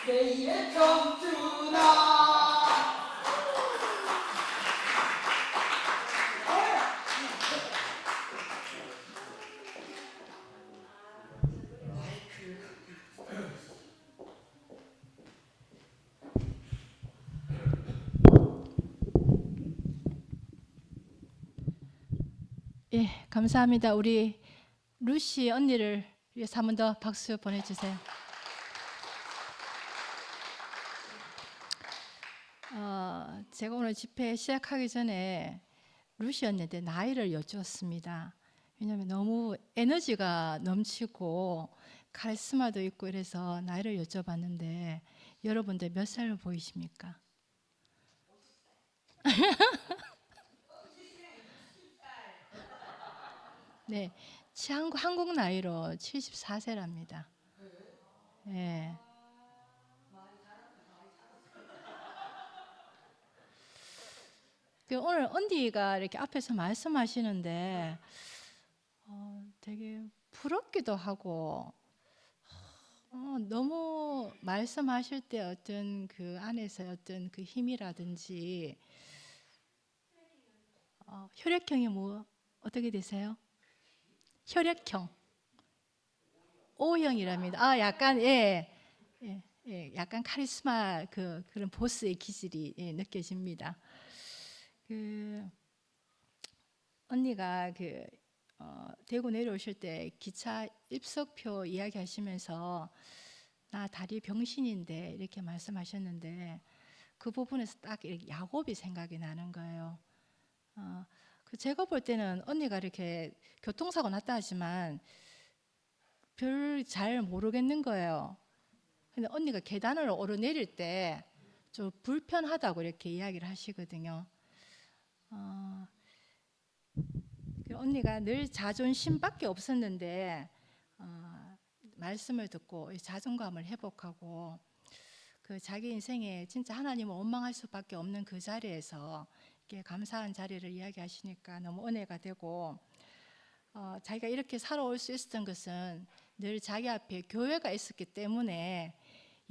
대의 청춘아. 예, 감사합니다. 우리 루시 언니를 위해서 한 번 더 박수 보내주세요. 제가 오늘 집회 시작하기 전에 루시 언니한테 나이를 여쭈었습니다. 왜냐하면 너무 에너지가 넘치고 카리스마도 있고 이래서 나이를 여쭤봤는데 여러분들 몇 살 보이십니까? 네, 한국 나이로 74세랍니다. 예. 오늘 언니가 이렇게 앞에서 말씀하시는데 되게 부럽기도 하고 너무 말씀하실 때 어떤 그 안에서 어떤 그 힘이라든지 혈액형이 뭐 어떻게 되세요? 혈액형 O형이랍니다. 약간 약간 카리스마 그런 보스의 기질이 느껴집니다. 언니가 대구 내려오실 때 기차 입석표 이야기하시면서 나 다리 병신인데 이렇게 말씀하셨는데 그 부분에서 딱 이렇게 야곱이 생각이 나는 거예요. 제가 볼 때는 언니가 이렇게 교통사고 났다 하지만 별 잘 모르겠는 거예요. 근데 언니가 계단을 오르내릴 때 좀 불편하다고 이렇게 이야기를 하시거든요. 언니가 늘 자존심밖에 없었는데 말씀을 듣고 자존감을 회복하고 그 자기 인생에 진짜 하나님을 원망할 수밖에 없는 그 자리에서 이렇게 감사한 자리를 이야기하시니까 너무 은혜가 되고 자기가 이렇게 살아올 수 있었던 것은 늘 자기 앞에 교회가 있었기 때문에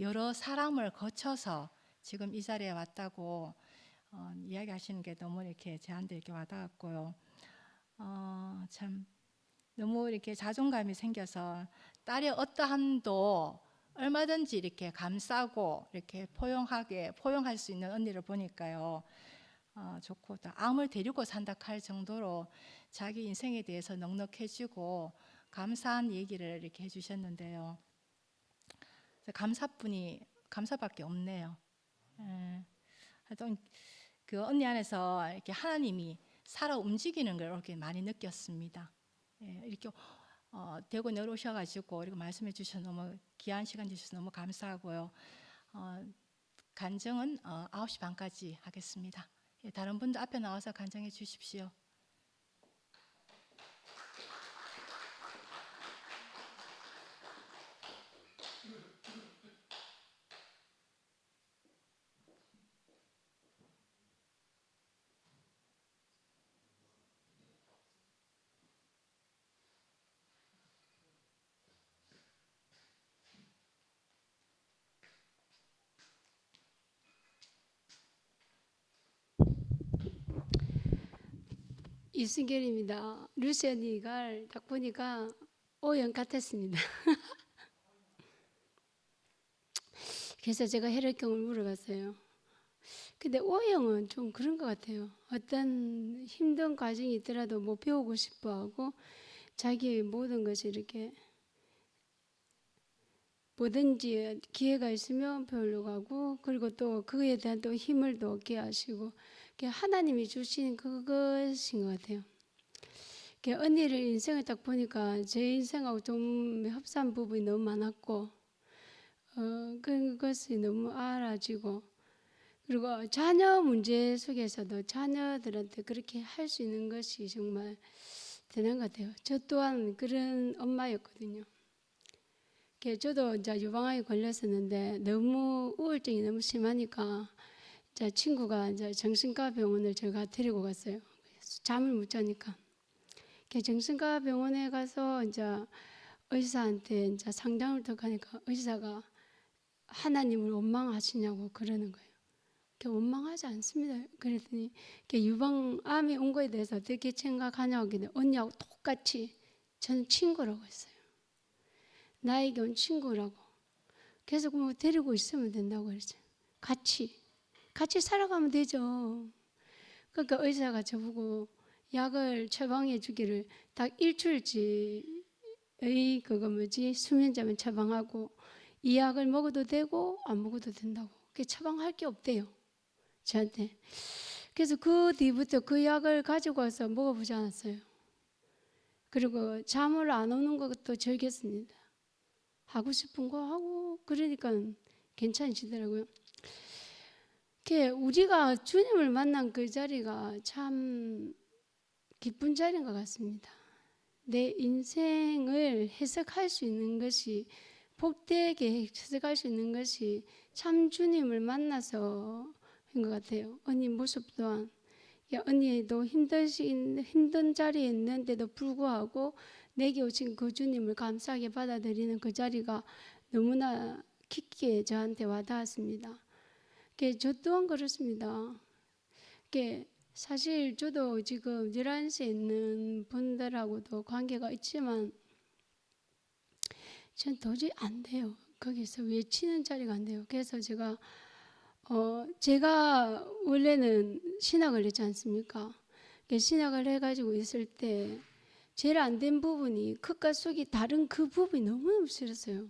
여러 사람을 거쳐서 지금 이 자리에 왔다고 이야기하시는 게 너무 이렇게 저한테 이렇게 와닿았고요. 참 너무 이렇게 자존감이 생겨서 딸의 어떠함도 얼마든지 이렇게 감싸고 이렇게 포용할 수 있는 언니를 보니까요. 좋고 또 암을 데리고 산다 할 정도로 자기 인생에 대해서 넉넉해지고 감사한 얘기를 이렇게 해주셨는데요. 감사밖에 없네요. 하여튼 그 언니 안에서 이렇게 하나님이 살아 움직이는 걸 이렇게 많이 느꼈습니다. 이렇게 대구 내려오셔가지고 이렇게 말씀해 주셔서 너무 귀한 시간 주셔서 너무 감사하고요. 간증은 9시 반까지 하겠습니다. 다른 분들 앞에 나와서 간증해 주십시오. 이순결입니다. 루시 언니가 딱 보니까 O형 같았습니다. 그래서 제가 혈액형을 물어봤어요. 근데 O형은 좀 그런 것 같아요. 어떤 힘든 과정이 있더라도 뭐 배우고 싶어하고 자기의 모든 것이 이렇게 뭐든지 기회가 있으면 배우려고 하고 그리고 또 그에 대한 또 힘을 또 얻게 하시고 하나님이 주신 그것인 것 같아요. 언니를 인생을 딱 보니까 제 인생하고 좀 흡사한 부분이 너무 많았고 그것이 너무 알아지고 그리고 자녀 문제 속에서도 자녀들한테 그렇게 할 수 있는 것이 정말 대단한 것 같아요. 저 또한 그런 엄마였거든요. 저도 이제 유방암에 걸렸었는데 너무 우울증이 너무 심하니까 이제 친구가 이제 정신과 병원을 제가 데리고 갔어요. 잠을 못 자니까. 정신과 병원에 가서 이제 의사한테 이제 상담을 더 하니까 의사가 하나님을 원망하시냐고 그러는 거예요. 원망하지 않습니다. 그랬더니 유방암이 온 거에 대해서 어떻게 생각하냐고 하길래 언니하고 똑같이 저는 친구라고 했어요. 나에게 온 친구라고. 계속 뭐 데리고 있으면 된다고 그랬죠. 같이 살아가면 되죠. 그러니까 의사가 저보고 약을 처방해 주기를 딱 일주일치의 수면제만 처방하고 이 약을 먹어도 되고 안 먹어도 된다고. 처방할 게 없대요, 저한테. 그래서 그 뒤부터 그 약을 가지고 와서 먹어보지 않았어요. 그리고 잠을 안 오는 것도 즐겼습니다. 하고 싶은 거 하고 그러니까 괜찮아지더라고요. 우리가 주님을 만난 그 자리가 참 기쁜 자리인 것 같습니다. 내 인생을 해석할 수 있는 것이, 복되게 해석할 수 있는 것이 참 주님을 만나서인 것 같아요. 언니 모습 또한, 언니도 힘든 자리에 있는데도 불구하고 내게 오신 그 주님을 감사하게 받아들이는 그 자리가 너무나 깊게 저한테 와닿았습니다. 저 또한 그렇습니다. 사실 저도 지금 11시에 있는 분들하고도 관계가 있지만 전 도저히 안 돼요. 거기서 외치는 자리가 안 돼요. 그래서 제가 원래는 신학을 했지 않습니까? 신학을 해가지고 있을 때 제일 안 된 부분이 겉과 속이 다른 그 부분이 너무너무 싫었어요.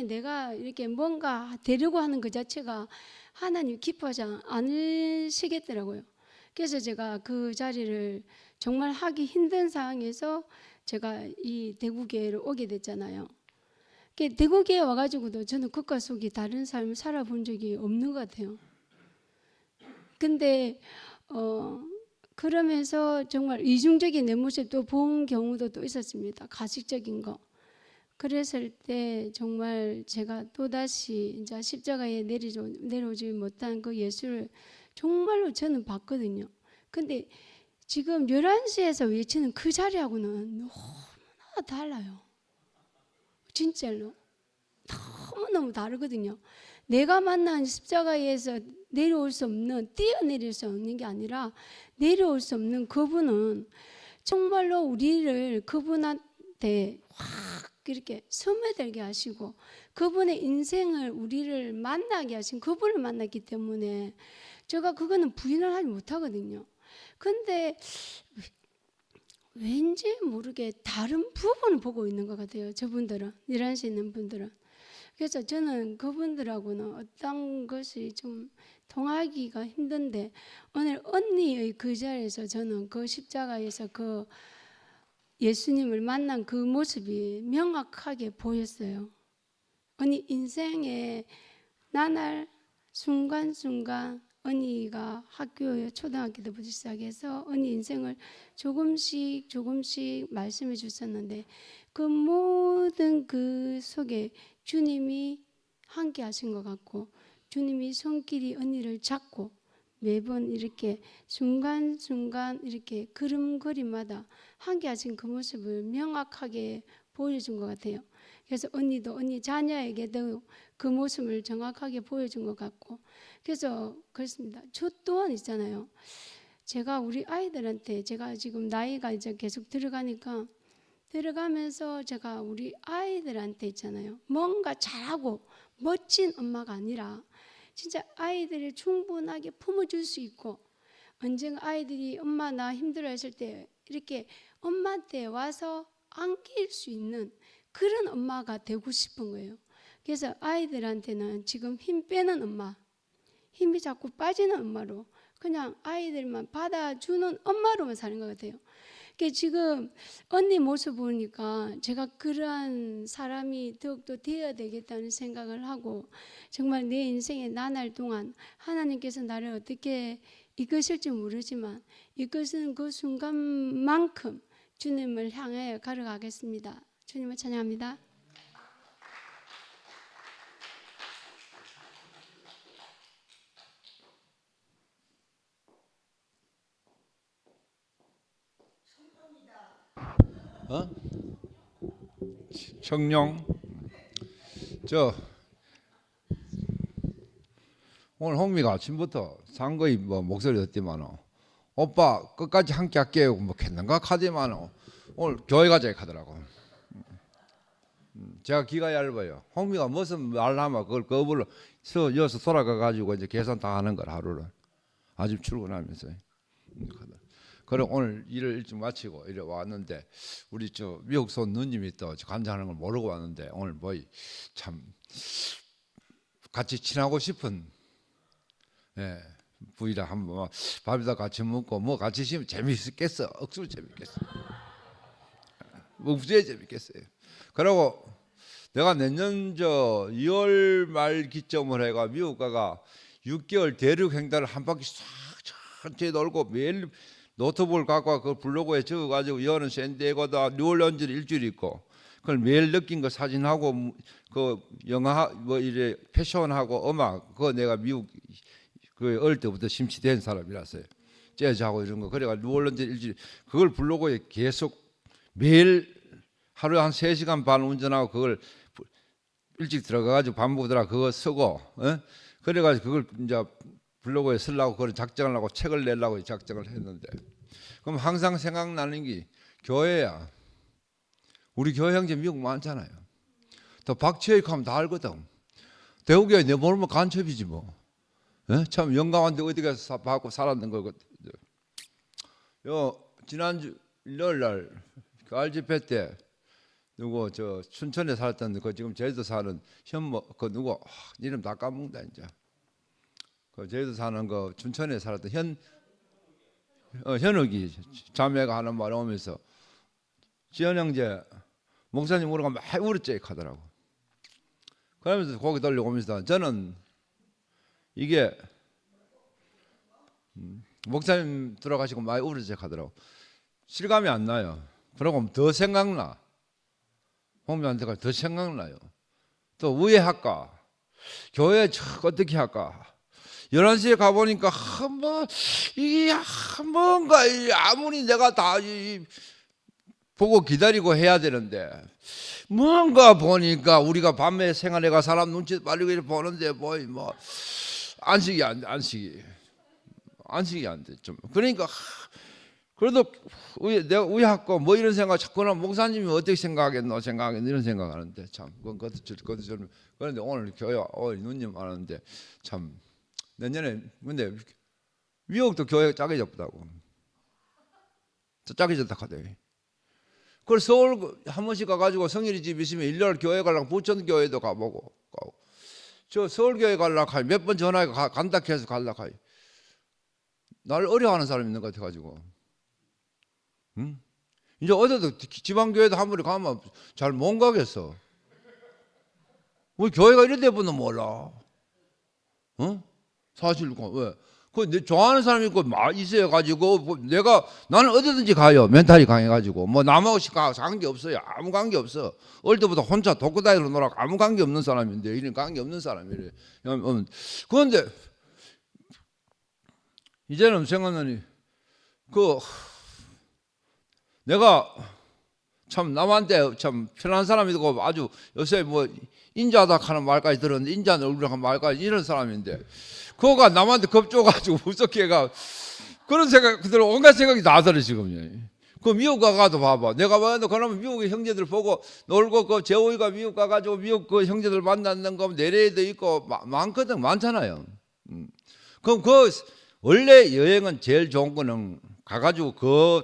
내가 이렇게 뭔가 되려고 하는 그 자체가 하나님 기뻐하지 않으시겠더라고요. 그래서 제가 그 자리를 정말 하기 힘든 상황에서 제가 이 대구교회를 오게 됐잖아요. 대구교회 와가지고도 저는 겉과 속이 다른 삶을 살아본 적이 없는 것 같아요. 근데 그러면서 정말 이중적인 내 모습도 본 경우도 또 있었습니다. 가식적인 거. 그랬을 때 정말 제가 또다시 이제 십자가에 내려오지 못한 그 예수를 정말로 저는 봤거든요. 근데 지금 11시에서 외치는 그 자리하고는 너무나 달라요. 진짜로. 너무너무 다르거든요. 내가 만난 십자가에서 내려올 수 없는, 뛰어내릴 수 없는 게 아니라 내려올 수 없는 그분은 정말로 우리를 그분한테 확 이렇게 스며들게 하시고 그분의 인생을 우리를 만나게 하신 그분을 만났기 때문에 제가 그거는 부인을 하지 못하거든요. 근데 왠지 모르게 다른 부분을 보고 있는 것 같아요. 저분들은, 일하시 있는 분들은. 그래서 저는 그분들하고는 어떤 것이 좀 통하기가 힘든데 오늘 언니의 그 자리에서 저는 그 십자가에서 그 예수님을 만난 그 모습이 명확하게 보였어요. 언니 인생의 나날 순간순간 언니가 초등학교 때부터 시작해서 언니 인생을 조금씩 말씀해 주셨는데 그 모든 그 속에 주님이 함께 하신 것 같고 주님이 손길이 언니를 잡고 매번 이렇게 순간순간 이렇게 걸음걸이마다 함께 하신 그 모습을 명확하게 보여준 것 같아요. 그래서 언니도 언니 자녀에게도 그 모습을 정확하게 보여준 것 같고 그래서 그렇습니다. 저 또한 있잖아요. 제가 우리 아이들한테 제가 지금 나이가 이제 계속 들어가면서 제가 우리 아이들한테 있잖아요. 뭔가 잘하고 멋진 엄마가 아니라 진짜 아이들을 충분하게 품어줄 수 있고 언젠가 아이들이 엄마 나 힘들어했을 때 이렇게 엄마한테 와서 안길 수 있는 그런 엄마가 되고 싶은 거예요. 그래서 아이들한테는 지금 힘 빼는 엄마, 힘이 자꾸 빠지는 엄마로 그냥 아이들만 받아주는 엄마로만 사는 것 같아요. 지금 언니 모습 보니까 제가 그러한 사람이 더욱더 되어야 되겠다는 생각을 하고 정말 내 인생의 나날 동안 하나님께서 나를 어떻게 이끄실지 모르지만 이것은 그 순간만큼 주님을 향해 걸어가겠습니다. 주님을 찬양합니다. 청룡 오늘 홍미가 아침부터 상거이 뭐 목소리 듣지만은 오빠 끝까지 함께 할게요 뭐 했는가 하지만은 오늘 교회 가자 하더라고. 제가 귀가 얇아요. 홍미가 무슨 말 하면 그걸 거불러 여기서 돌아가 가지고 이제 계산 다 하는 걸 하루를 아침 출근하면서. 그래 오늘 일을 일찍 마치고 이래 왔는데 우리 저 미국 손 누님이 또 간장하는 걸 모르고 왔는데 오늘 뭐 참 같이 친하고 싶은 부이라 한번 밥이다 같이 먹고 뭐 같이 쉬면 재미있겠어. 억수로 재밌겠어. 뭐 무지하게 재밌겠어요. 그리고 내가 내년 저 2월 말 기점을 해가 미국 가가 6개월 대륙 횡단을 한 바퀴 싹 천천히 돌고 매일 노트북을 갖고 그 블로그에 적어가지고 여는 샌디에고다 뉴올리언즈를 일주일 있고 그걸 매일 느낀 거 사진하고 그 영화 뭐 이래 패션하고 음악 그거 내가 미국 그 어릴 때부터 심취된 사람이라서요. 재즈하고 이런 거 그래가 뉴올리언즈 일주일 그걸 블로그에 계속 매일 하루에 한 3시간 반 운전하고 그걸 일찍 들어가가지고 밥 먹으더라 그거 쓰고 그래가지고 그걸 이제 블로그에 쓰려고 그런 작정을 하고 책을 내려고 작정을 했는데 그럼 항상 생각나는 게 교회야. 우리 교회 형제 미국 많잖아요. 또 박치혁 하면 다 알거든. 대구교회 내 모르면 간첩이지 뭐. 참 영광한데 어디 가서 받고 살았는 거거든. 요 지난주 일요일 날그 RGP 때 누구 저 춘천에 살았던 그 지금 제주도 사는 현모 그 누구 이름 다 까먹는다 이제. 그 제주도 사는 그 춘천에 살았던 현욱이 자매가 하는 말 오면서 지현 형제 목사님 우리가 많이 울었지 하더라고. 그러면서 고개 돌려오면서 저는 이게 목사님 들어가시고 많이 울었지 하더라고. 실감이 안 나요. 그러고 더 생각나. 홍미한테가 더 생각나요. 또 위에 할까? 교회 어떻게 할까? 11시에 가보니까 이게 뭔가 아무리 내가 다 보고 기다리고 해야 되는데 뭔가 보니까 우리가 밤에 생활해가 사람 눈치 빨리고 이렇게 보는데 뭐 안식이 안 돼. 안식이 안 돼. 좀 그러니까 그래도 내가 우야하고 뭐 이런 생각 자꾸나 목사님이 어떻게 생각하겠노 이런 생각하는데 참 그것도 좀 그런데 오늘 교회 누님 하는데 참 내년에 근데 미국도 교회가 작아졌다고 작아졌다 하대. 그걸 서울 한 번씩 가가지고 성일이 집 있으면 일요일 교회 가려고 부천 교회도 가보고 저 서울 교회 가려고 하니 몇 번 전화해 간다 해서 가려고 하니 날 어려워하는 사람이 있는 것 같아가지고 이제 어디도 지방교회도 한 번에 가면 잘 못 가겠어. 우리 교회가 이런 데보다 몰라. 사실 왜? 그 좋아하는 사람이 있고 있어가지고 나는 어디든지 가요. 멘탈이 강해가지고 뭐 남하고 관계 없어요. 아무 관계 없어. 어릴 때부터 혼자 독고다이로 놀아고 아무 관계 없는 사람인데 이런 관계 없는 사람이래. 그런데 이제는 생각나니 내가 참 남한테 참 편한 사람이고 아주 요새 뭐 인자다 하는 말까지 들었는데 인자는 얼굴 한 말까지 이런 사람인데 그거가 남한테 겁줘가지고 무섭게가 그런 생각 그대로 온갖 생각이 다 들어 지금. 그 미국 가가도 봐봐. 내가 봐도 그러면 미국의 형제들 보고 놀고 그 재호이가 미국 가가지고 미국 그 형제들 만났는 거 내래에도 있고 많거든 많잖아요. 그럼 원래 여행은 제일 좋은 거는 가가지고 그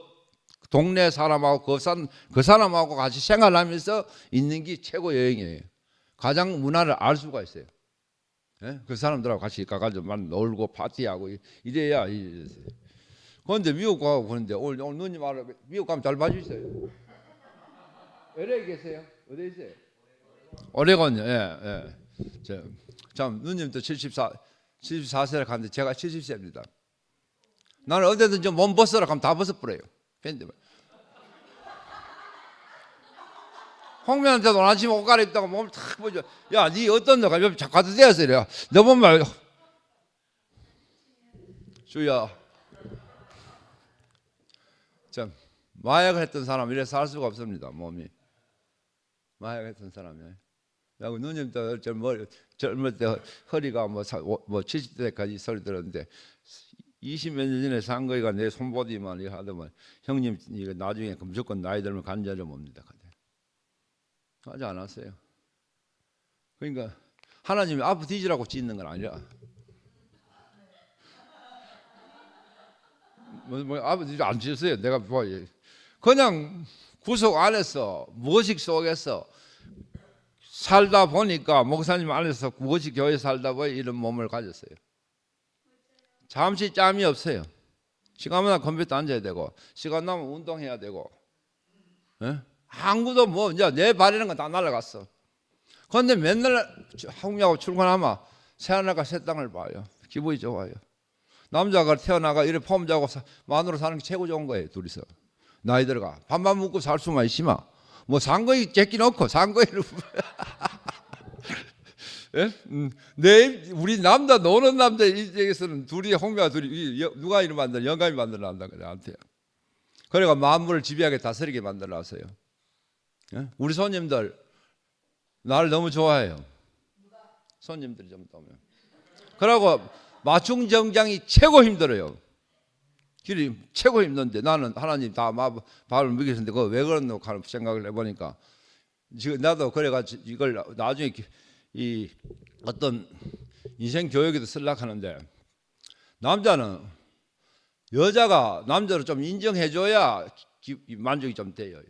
동네 사람하고 그 사람하고 같이 생활하면서 있는 게 최고 여행이에요. 가장 문화를 알 수가 있어요. 그 사람들하고 같이 가가지고 놀고 파티하고 이래야. 그런데 미국 가고 그런데 오늘 누님 말을 미국 가면 잘 봐주세요. LA 계세요? 어디 있어요? 오레곤요. 예. 참 누님도 74세를 갔는데 제가 70세입니다. 나는 어디든지 몸 벗으라 하면 다 벗어버려요. 홍면한테도 아침에 옷 갈아입다가 몸을 탁 보죠. 야, 니 어떤 너가 옆에 가도 되었어 이래. 너 보면 주야. 참 마약을 했던 사람 이래 살 수가 없습니다. 몸이 마약을 했던 사람이 그 누님도 젊을 때 허리가 뭐 70대까지 소리 들었는데 20몇 년 전에 산 거가 내 손보디만 이거 하더만 형님 이거 나중에 무조건 나이 들면 관절염 옵니다. 하지 않았어요. 그러니까 하나님이 아프 뒤지라고 짓는 건 아니라 아프 뒤지 안 짓었어요. 내가 뭐 그냥 구속 안에서 무의식 속에서 살다 보니까 목사님 안에서 무의식 교회 살다 보니 이런 몸을 가졌어요. 잠시 짬이 없어요. 시간마다 컴퓨터 앉아야 되고 시간 나면 운동해야 되고 아무도 뭐 이제 내 바라는 건 다 날아갔어. 그런데 맨날 한국하고 출근하면 새하늘과 새 땅을 봐요. 기분이 좋아요. 남자가 태어나가 이래 폼자고 마누라 사는 게 최고 좋은 거예요. 둘이서 나이 들어가 밥만 먹고 살 수만 있으면 뭐 상거이 제끼 넣고 상거이를 우리 남자 노는 남자 입장에서는 둘이 홍매가 둘이 누가 이름 만들어 영감이 만들어낸다 그래 나한테. 그래가 만물을 지배하게 다스리게 만들어놨어요. 우리 손님들 나를 너무 좋아해요. 손님들이 좀 오면. 그러고 맞춤 정장이 최고 힘들어요. 길이 최고 힘든데 나는 하나님 다 밥을 먹이셨는데 그거 왜 그러노 하는 생각을 해보니까 지금 나도 그래가지고 이걸 나중에 이 어떤 인생 교육에도 쓰려고 하는데 남자는 여자가 남자를 좀 인정해줘야 만족이 좀 돼요.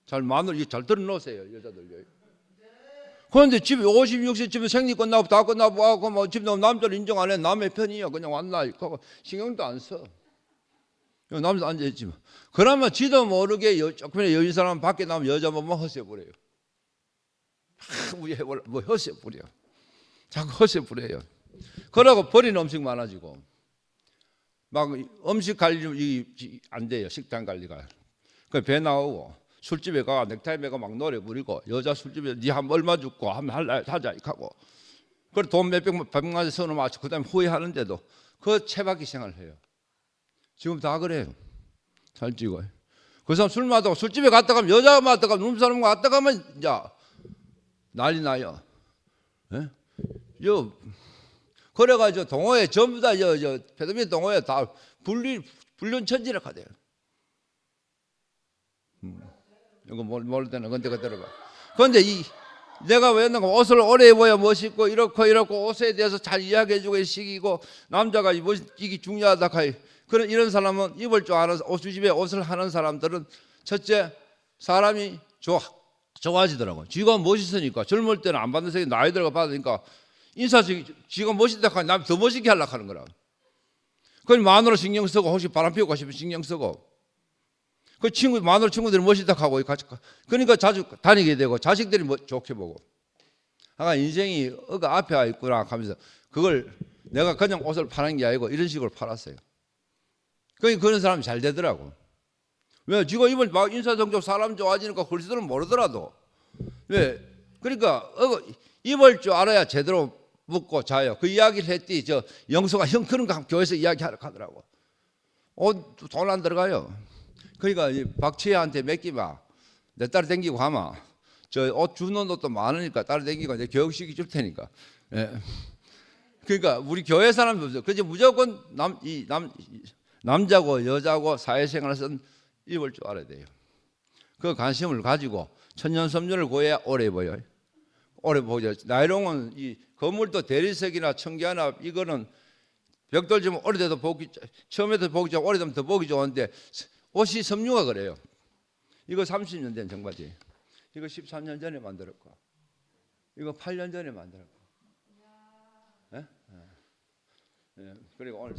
잘 마늘 잘 들어놓으세요 여자들. 그런데 집에 50, 60 집에 생리 끝나고 다 끝나고 하고 뭐 집에 남자를 인정 안 해. 남의 편이야. 그냥 왔나 신경도 안 써. 남자 앉아있지 뭐. 그러면 지도 모르게 조금이나 여인 사람 밖에 나면 여자 보면 허세 부려요. 뭐 허세 부려. 자꾸 허세 부려요. 그러고 버리는 음식 많아지고 막 음식 관리 안 돼요. 식단 관리가. 그 배 나오고 술집에 가 넥타이 매고 막 노래 부리고 여자 술집에 니 한 얼마 줬고 하면 하자 하고 그래 돈 몇백만 원에 선을 맞추고 그다음에 후회하는데도 그 채박이 생활을 해요. 지금 다 그래요. 살찌고 그 사람 술 마시고 술집에 갔다 가면 여자가 마시다 가면 눈사람 갔다 가면 이제 난리 나요. 예? 그래가지고 동호회 전부 다 배드민턴 동호회 다 불륜 천지라 하대요. 이거 모를 때는 근데 그대로 봐. 그런데 내가 왜 했는가 옷을 오래 입어야 멋있고 이렇고 옷에 대해서 잘 이야기해주고 시기고 남자가 이게 중요하다 하이 그런 이런 사람은 입을 줄 아는 옷집에 옷을 하는 사람들은 첫째 사람이 좋아지더라고. 지가 멋있으니까 젊을 때는 안 받는 새끼 나이 들어가 받으니까 인사식 지가 멋있다 하니 남 더 멋있게 하려고 하는 거라. 그건 마누라 신경 쓰고 혹시 바람 피우고 싶으면 신경 쓰고 그 마누라 친구들이 멋있다 하고 그러니까 자주 다니게 되고 자식들이 좋게 보고 아까 인생이 어가 앞에 와 있구나 하면서 그걸 내가 그냥 옷을 파는 게 아니고 이런 식으로 팔았어요. 그러니까 그런 사람이 잘 되더라고. 왜? 지가 입을 막 인사정적 사람 좋아지니까 글씨들은 모르더라도 왜? 그러니까 입을 줄 알아야 제대로 먹고 자요. 그 이야기를 했더니 저 영수가 형 그런 거 교회에서 이야기하러 가더라고. 돈 안 들어가요. 그러니까 박치혜한테 맡기마. 내 딸 댕기고 가마. 저 옷 주는 옷도 많으니까 딸 댕기고 내 교육시키 줄 테니까. 예. 그러니까 우리 교회 사람도 없어요. 그래서 무조건 남자고 여자고 사회생활에서는 입을 줄 알아야 돼요. 그 관심을 가지고 천년섬유를 구해야 오래 입어요. 오래 보죠. 나이롱은 이 건물도 대리석이나 청계나 이거는 벽돌 좀 오래돼도 보기 처음에도 보기 좋고 오래되면 더 보기 좋은데 옷이 섬유가 그래요. 이거 30년 된 정바지. 이거 13년 전에 만들었고 이거 8년 전에 만들었고. 예? 예. 그리고 오늘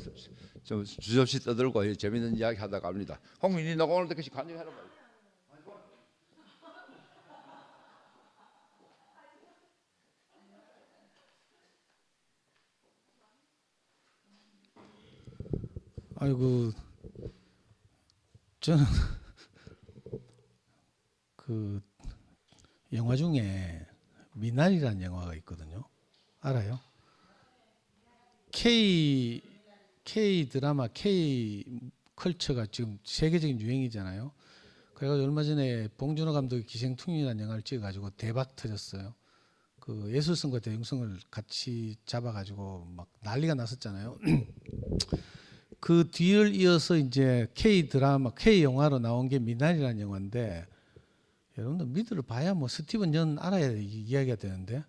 좀 주접시 떠들고 재밌는 이야기 하다가 갑니다. 홍민이 너가 오늘도 같이 간증해라 말이야. 아이고 저는 그 영화 중에 미나리라는 영화가 있거든요. 알아요? K 드라마 K 컬처가 지금 세계적인 유행이잖아요. 그래가지고 얼마 전에 봉준호 감독이 기생충이라는 영화를 찍어가지고 대박 터졌어요. 그 예술성과 대중성을 같이 잡아가지고 막 난리가 났었잖아요. 그 뒤를 이어서 이제 K 드라마, K 영화로 나온 게 미나리라는 영화인데 여러분들 미드를 봐야 뭐 스티븐 연 알아야 이야기가 되는데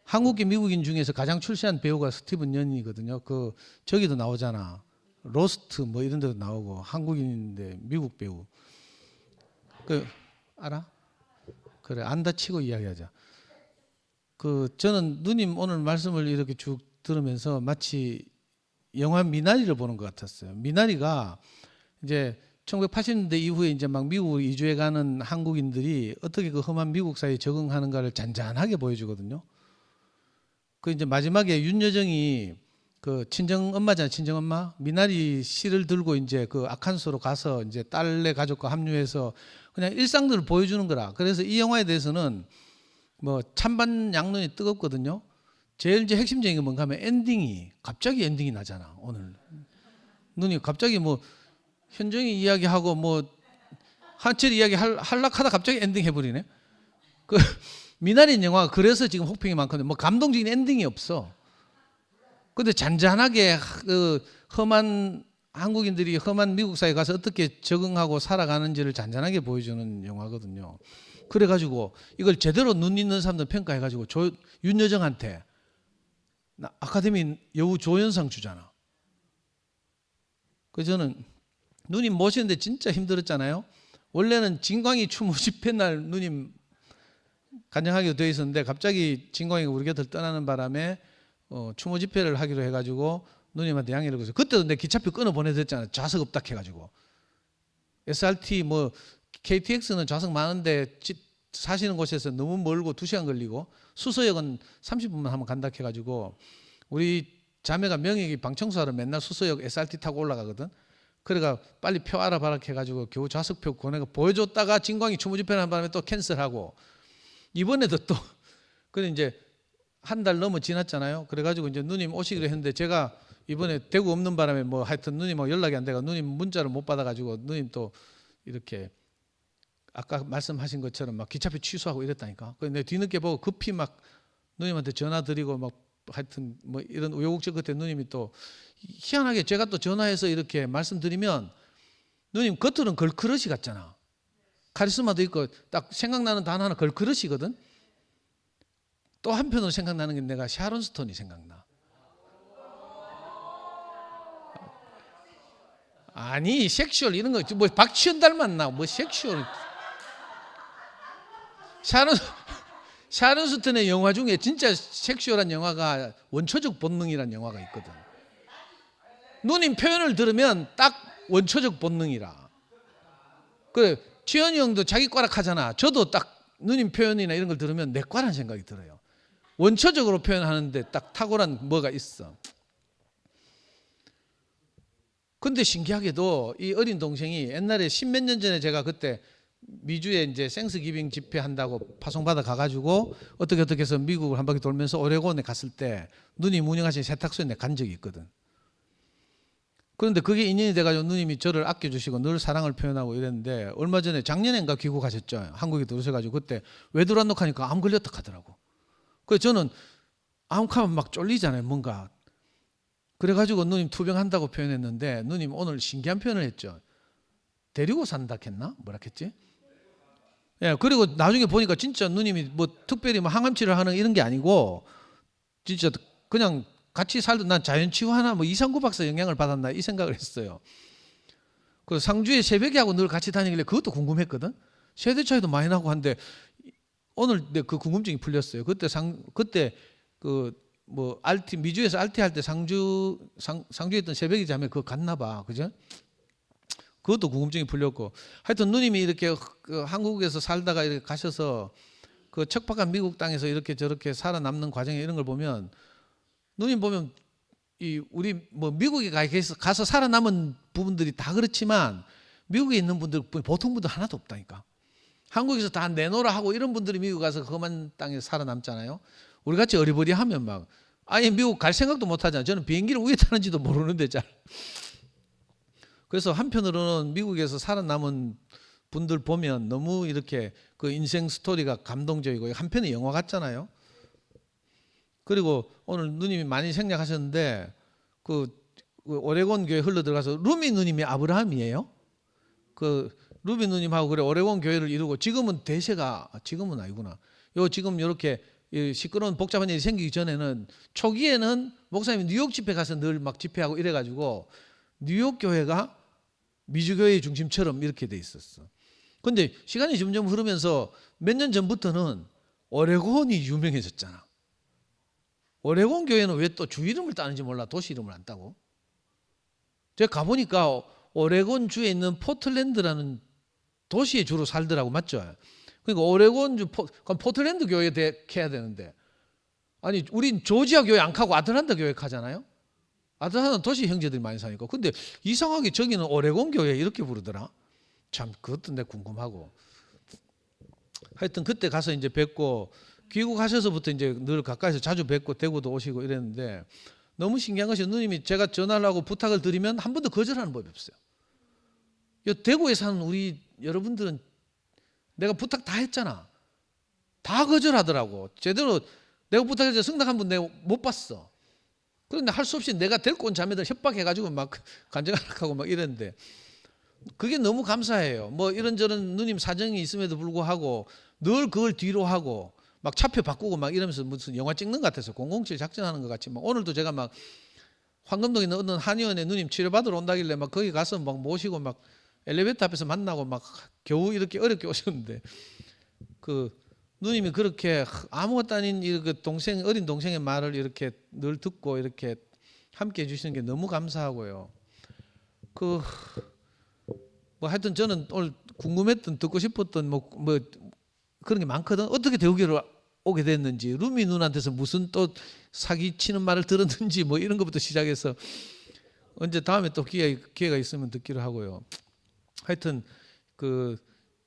한국인 미국인 중에서 가장 출세한 배우가 스티븐 연이거든요. 그 저기도 나오잖아. 로스트 뭐 이런 데도 나오고 한국인인데 미국 배우. 그 알아? 그래 안다 치고 이야기하자. 그 저는 누님 오늘 말씀을 이렇게 쭉 들으면서 마치 영화 미나리를 보는 것 같았어요. 미나리가 이제 1980년대 이후에 이제 막 미국으로 이주해 가는 한국인들이 어떻게 그 험한 미국 사회에 적응하는가를 잔잔하게 보여주거든요. 그 이제 마지막에 윤여정이 그 친정 엄마잖아요. 친정 엄마 미나리 씨를 들고 이제 그 아칸소로 가서 이제 딸네 가족과 합류해서 그냥 일상들을 보여주는 거라. 그래서 이 영화에 대해서는 뭐 찬반 양론이 뜨겁거든요. 제일 이제 핵심적인 게 뭔가 하면 엔딩이 갑자기 엔딩이 나잖아. 오늘 눈이 갑자기 뭐 현정이 이야기하고 뭐 한철 이야기 할락하다 갑자기 엔딩 해버리네. 그 미나리 영화가 그래서 지금 혹평이 많거든요. 뭐 감동적인 엔딩이 없어. 근데 잔잔하게 그 험한 한국인들이 험한 미국 사회에 가서 어떻게 적응하고 살아가는지를 잔잔하게 보여주는 영화거든요. 그래가지고 이걸 제대로 눈 있는 사람들 평가해가지고 윤여정한테 아카데미 여우 조연상 주잖아. 그 저는 누님 모시는데 진짜 힘들었잖아요. 원래는 진광이 추모 집회 날 누님 간증하기로 되어 있었는데 갑자기 진광이가 우리 곁을 떠나는 바람에 추모 집회를 하기로 해가지고 누님한테 양해를 구해서 그때도 내 기차표 끊어 보내드렸잖아. 좌석 없다 해가지고 SRT 뭐 KTX는 좌석 많은데 사시는 곳에서 너무 멀고 2시간 걸리고 수서역은 30분만 하면 간다 해가지고 우리 자매가 명예기 방청소하러 맨날 수서역 SRT 타고 올라가거든. 그래가 빨리 표 알아봐라 해가지고 겨우 좌석표 권해가 보여줬다가 진광이 추모 집회를 한 바람에 또 캔슬하고 이번에도 또 그래 이제 한 달 넘어 지났잖아요. 그래가지고 이제 누님 오시기로 했는데 제가 이번에 대구 없는 바람에 뭐 하여튼 누님하고 연락이 안 돼가 누님 문자를 못 받아가지고 누님 또 이렇게 아까 말씀하신 것처럼 막 기차표 취소하고 이랬다니까. 그래서 내가 뒤늦게 보고 급히 막 누님한테 전화 드리고 막 하여튼 뭐 이런 우여곡절 끝에 누님이 또 희한하게 제가 또 전화해서 이렇게 말씀드리면 누님 겉으로는 걸크러시 같잖아. 카리스마도 있고 딱 생각나는 단어 하나 걸크러시거든. 또 한편으로 생각나는 게 내가 샤론 스톤이 생각나. 아니 섹슈얼 이런 거 뭐 박치현 닮았나 뭐 섹슈얼. 샤론 스톤의 영화 중에 진짜 섹슈얼한 영화가 원초적 본능이라는 영화가 있거든. 누님 표현을 들으면 딱 원초적 본능이라. 그 지현이 형도 자기 과락 하잖아. 저도 딱 누님 표현이나 이런 걸 들으면 내 과라는 생각이 들어요. 원초적으로 표현하는데 딱 탁월한 뭐가 있어. 근데 신기하게도 이 어린 동생이 옛날에 10몇 년 전에 제가 그때 미주에 이제 생스기빙 집회 한다고 파송받아 가가지고 어떻게 해서 미국을 한 바퀴 돌면서 오레곤에 갔을 때 누님 운영하신 세탁소에 내가 간 적이 있거든. 그런데 그게 인연이 돼가지고 누님이 저를 아껴주시고 늘 사랑을 표현하고 이랬는데 얼마 전에 작년엔가 귀국하셨죠. 한국에 들어오셔가지고 그때 왜 들어왔노 하니까 암 걸렸다 하더라고. 그래서 저는 암하면 막 쫄리잖아요. 뭔가. 그래가지고 누님 투병한다고 표현했는데 누님 오늘 신기한 표현을 했죠. 데리고 산다 했나? 뭐라 했지? 예, 그리고 나중에 보니까 진짜 누님이 뭐 특별히 뭐 항암치를 하는 이런 게 아니고 진짜 그냥 같이 살던 난 자연치유하나 뭐 이상구 박사 영향을 받았나 이 생각을 했어요. 그 상주에 새벽에 하고 늘 같이 다니길래 그것도 궁금했거든. 세대 차이도 많이 나고 한데 오늘 내 그 궁금증이 풀렸어요. 그때 그 뭐 알티 미주에서 알티 할 때 상주에 있던 새벽이 자매 그거 갔나 봐. 그죠? 그것도 궁금증이 풀렸고 하여튼 누님이 이렇게 그 한국에서 살다가 이렇게 가셔서 그 척박한 미국 땅에서 이렇게 저렇게 살아남는 과정에 이런 걸 보면 누님 보면 이 우리 뭐 미국에 가서 살아남은 부분들이 다 그렇지만 미국에 있는 분들 보통 분들 하나도 없다니까. 한국에서 다 내놓으라 하고 이런 분들이 미국 가서 험한 땅에서 살아남잖아요. 우리 같이 어리버리하면 막 아예 미국 갈 생각도 못 하잖아요. 저는 비행기를 왜 타는지도 모르는데 잘. 그래서 한편으로는 미국에서 살아남은 분들 보면 너무 이렇게 그 인생 스토리가 감동적이고 한편의 영화 같잖아요. 그리고 오늘 누님이 많이 생략하셨는데 그 오레곤 교회 흘러 들어가서 루미 누님이 아브라함이에요. 그 루미 누님하고 그래 오레곤 교회를 이루고 지금은 대세가 지금은 아니구나. 요 지금 이렇게 시끄러운 복잡한 일이 생기기 전에는 초기에는 목사님이 뉴욕 집회 가서 늘 막 집회하고 이래가지고 뉴욕 교회가 미주 교회의 중심처럼 이렇게 돼 있었어. 근데 시간이 점점 흐르면서 몇 년 전부터는 오레곤이 유명해졌잖아. 오레곤 교회는 왜 또 주 이름을 따는지 몰라. 도시 이름을 안 따고. 제가 가보니까 오레곤 주에 있는 포틀랜드라는 도시에 주로 살더라고. 맞죠? 그러니까 오레곤 주 포틀랜드 교회에 해야 되는데 아니 우린 조지아 교회 안 가고 아틀란타 교회 가잖아요. 아틀란타는 도시 형제들이 많이 사니까. 근데 이상하게 저기는 오레곤 교회 이렇게 부르더라. 참 그것도 내가 궁금하고. 하여튼 그때 가서 이제 뵙고 귀국하셔서부터 이제 늘 가까이서 자주 뵙고 대구도 오시고 이랬는데 너무 신기한 것이 누님이 제가 전화를 하고 부탁을 드리면 한 번도 거절하는 법이 없어요. 대구에 사는 우리 여러분들은 내가 부탁 다 했잖아. 다 거절하더라고. 제대로 내가 부탁해서 성당 한 번 내가 못 봤어. 그런데 할 수 없이 내가 데리고 온 자매들 협박해가지고 막 간증하라고 막 이랬는데 그게 너무 감사해요. 뭐 이런저런 누님 사정이 있음에도 불구하고 늘 그걸 뒤로 하고 막 차표 바꾸고 막 이러면서 무슨 영화 찍는 것 같아서 007 작전하는 것 같이 막 오늘도 제가 막 황금동에 있는 어느 한의원에 누님 치료받으러 온다길래 막 거기 가서 막 모시고 막 엘리베이터 앞에서 만나고 막 겨우 이렇게 어렵게 오셨는데 그 누님이 그렇게 아무것도 아닌 이렇게 동생 어린 동생의 말을 이렇게 늘 듣고 이렇게 함께 해주시는 게 너무 감사하고요. 그 뭐 하여튼 저는 오늘 궁금했던 듣고 싶었던 뭐 그런 게 많거든. 어떻게 대구교를 오게 됐는지 루미 누나한테서 무슨 또 사기치는 말을 들었는지 뭐 이런 것부터 시작해서 언제 다음에 또 기회가 있으면 듣기로 하고요. 하여튼 그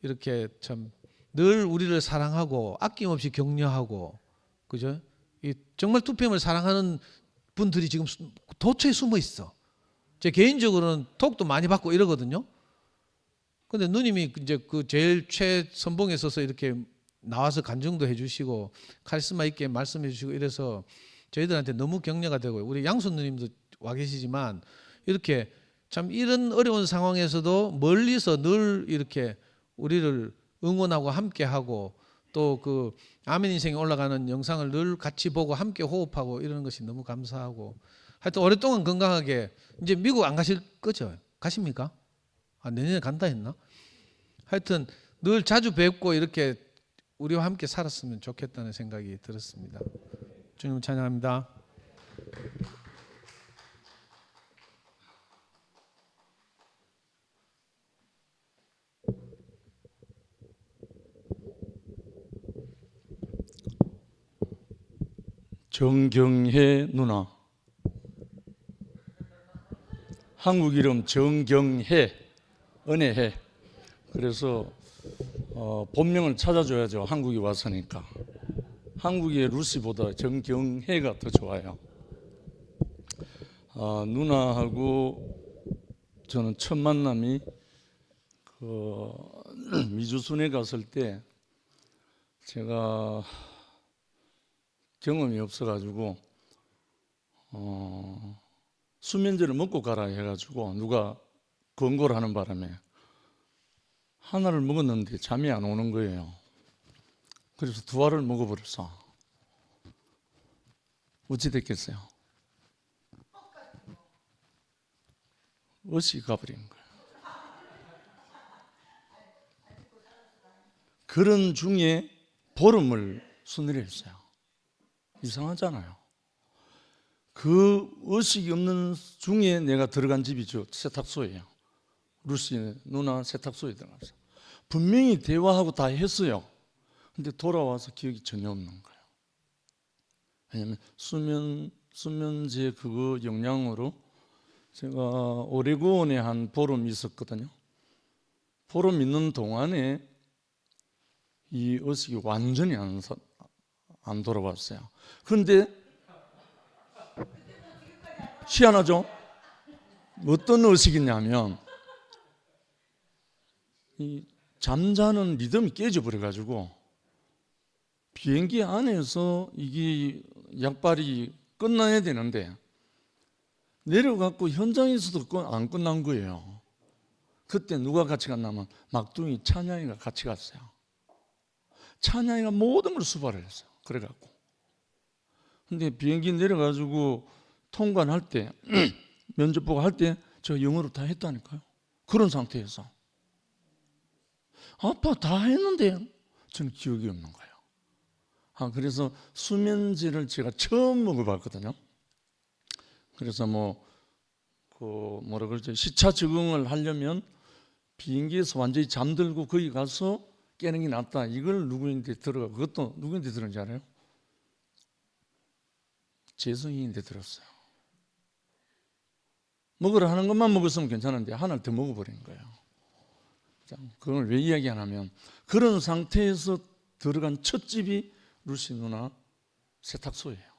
이렇게 참 늘 우리를 사랑하고 아낌없이 격려하고 그죠? 이 정말 투표를 사랑하는 분들이 지금 도처에 숨어 있어. 제 개인적으로는 톡도 많이 받고 이러거든요. 근데 누님이 이제 그 제일 최선봉에 서서 이렇게 나와서 간증도 해주시고 카리스마 있게 말씀해 주시고 이래서 저희들한테 너무 격려가 되고요. 우리 양순 누님도 와 계시지만 이렇게 참 이런 어려운 상황에서도 멀리서 늘 이렇게 우리를 응원하고 함께하고 또 그 아멘 인생에 올라가는 영상을 늘 같이 보고 함께 호흡하고 이러는 것이 너무 감사하고 하여튼 오랫동안 건강하게 이제 미국 안 가실 거죠? 가십니까? 아, 내년에 간다 했나? 하여튼 늘 자주 뵙고 이렇게 우리와 함께 살았으면 좋겠다는 생각이 들었습니다. 주님 찬양합니다. 정경혜 누나. 한국 이름 정경혜, 은혜혜. 그래서 본명을 찾아줘야죠. 한국에 왔으니까. 한국의 루시보다 정경혜가 더 좋아요. 누나하고 저는 첫 만남이 그 미주순회 갔을 때 제가 경험이 없어가지고 수면제를 먹고 가라 해가지고 누가 권고를 하는 바람에 하나를 먹었는데 잠이 안 오는 거예요. 그래서 두 알을 먹어버렸어. 어찌 됐겠어요? 어찌 가버린 거예요. 그런 중에 보름을 순회를 했어요. 이상하잖아요. 그 의식이 없는 중에 내가 들어간 집이 저 세탁소예요. 루시 누나 세탁소에 들어갔어요. 분명히 대화하고 다 했어요. 근데 돌아와서 기억이 전혀 없는 거예요. 왜냐하면 수면제 그거 영향으로 제가 오레곤에 한 보름 있었거든요. 보름 있는 동안에 이 의식이 완전히 안 돌아왔어요. 그런데 희한하죠? 어떤 의식이냐면 이 잠자는 리듬이 깨져버려가지고 비행기 안에서 이게 약발이 끝나야 되는데 내려갖고 현장에서도 안 끝난 거예요. 그때 누가 같이 갔냐면 막둥이 찬양이가 같이 갔어요. 찬양이가 모든 걸 수발을 했어요. 그래갖고 근데 비행기 내려가지고 통관할 때 면접 보고 할 때 저 영어로 다 했다니까요. 그런 상태에서 아빠 다 했는데 저는 기억이 없는 거예요. 그래서 수면제를 제가 처음 먹어봤거든요. 그래서 뭐라 그러죠? 시차 적응을 하려면 비행기에서 완전히 잠들고 거기 가서 깨는 게 낫다. 이걸 누구인데 들어가. 그것도 누구인데 들었는지 알아요? 재성이인데 들었어요. 먹으라 하는 것만 먹었으면 괜찮은데 하나를 더 먹어버린 거예요. 그걸 왜 이야기하냐면 그런 상태에서 들어간 첫 집이 루시 누나 세탁소예요.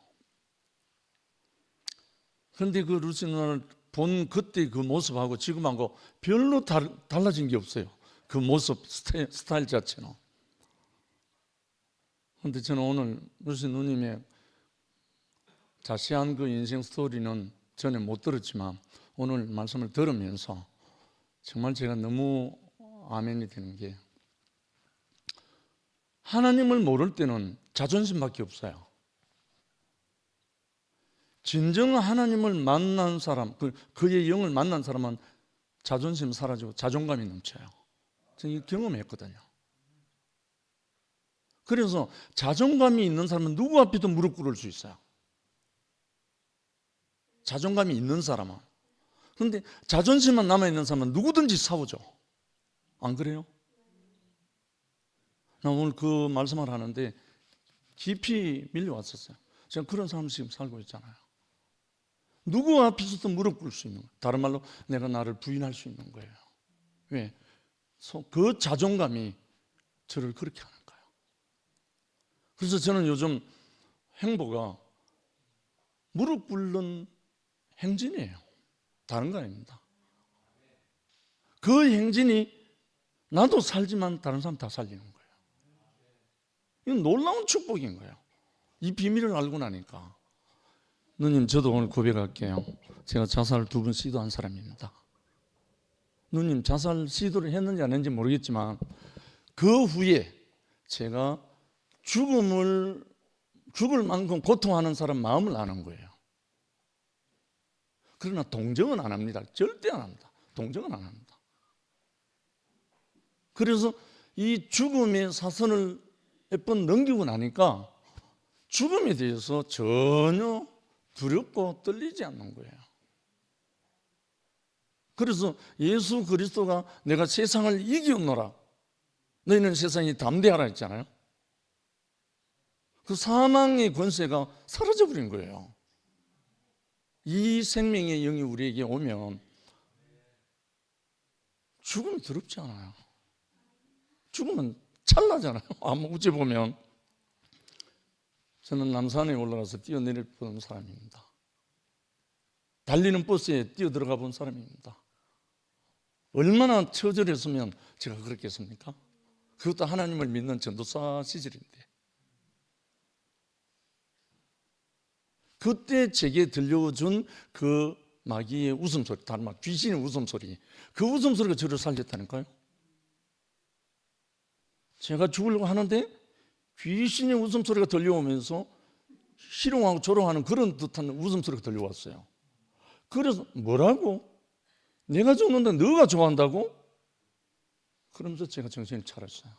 그런데 그 루시 누나를 본 그때 그 모습하고 지금하고 별로 달라진 게 없어요. 그 모습 스타일 자체는. 그런데 저는 오늘 루시 누님의 자세한 그 인생 스토리는 전에 못 들었지만 오늘 말씀을 들으면서 정말 제가 너무 아멘이 되는 게 하나님을 모를 때는 자존심밖에 없어요. 진정 하나님을 만난 사람, 그의 영을 만난 사람은 자존심 사라지고 자존감이 넘쳐요. 저는 이 경험했거든요. 그래서 자존감이 있는 사람은 누구 앞에도 무릎 꿇을 수 있어요. 자존감이 있는 사람은. 그런데 자존심만 남아있는 사람은 누구든지 싸우죠. 안 그래요? 나 오늘 그 말씀을 하는데 깊이 밀려왔었어요. 제가 그런 사람 지금 살고 있잖아요. 누구 앞에서도 무릎 꿇을 수 있는 거예요. 다른 말로 내가 나를 부인할 수 있는 거예요. 왜? 그 자존감이 저를 그렇게 하는 거예요. 그래서 저는 요즘 행보가 무릎 꿇는 행진이에요. 다른 거 아닙니다. 그 행진이 나도 살지만 다른 사람 다 살리는 거예요. 이건 놀라운 축복인 거예요. 이 비밀을 알고 나니까. 누님, 저도 오늘 고백할게요. 제가 자살을 2번 시도한 사람입니다. 누님, 자살 시도를 했는지 안 했는지 모르겠지만 그 후에 제가 죽을 만큼 고통하는 사람 마음을 아는 거예요. 그러나 동정은 안 합니다. 절대 안 합니다. 동정은 안 합니다. 그래서 이 죽음의 사선을 몇 번 넘기고 나니까 죽음에 대해서 전혀 두렵고 떨리지 않는 거예요. 그래서 예수 그리스도가 내가 세상을 이기었노라, 너희는 세상에 담대하라 했잖아요. 그 사망의 권세가 사라져버린 거예요. 이 생명의 영이 우리에게 오면 죽음이 두렵지 않아요. 죽음은 찰나잖아요. 어찌 보면 저는 남산에 올라가서 뛰어내릴 본 사람입니다. 달리는 버스에 뛰어들어가 본 사람입니다. 얼마나 처절했으면 제가 그렇겠습니까? 그것도 하나님을 믿는 전도사 시절인데. 그때 제게 들려준 그 마귀의 웃음소리, 다른 말 귀신의 웃음소리, 그 웃음소리가 저를 살렸다니까요. 제가 죽으려고 하는데 귀신의 웃음소리가 들려오면서 희롱하고 조롱하는 그런 듯한 웃음소리가 들려왔어요. 그래서 뭐라고? 내가 죽는데 너가 좋아한다고? 그러면서 제가 정신을 차렸어요.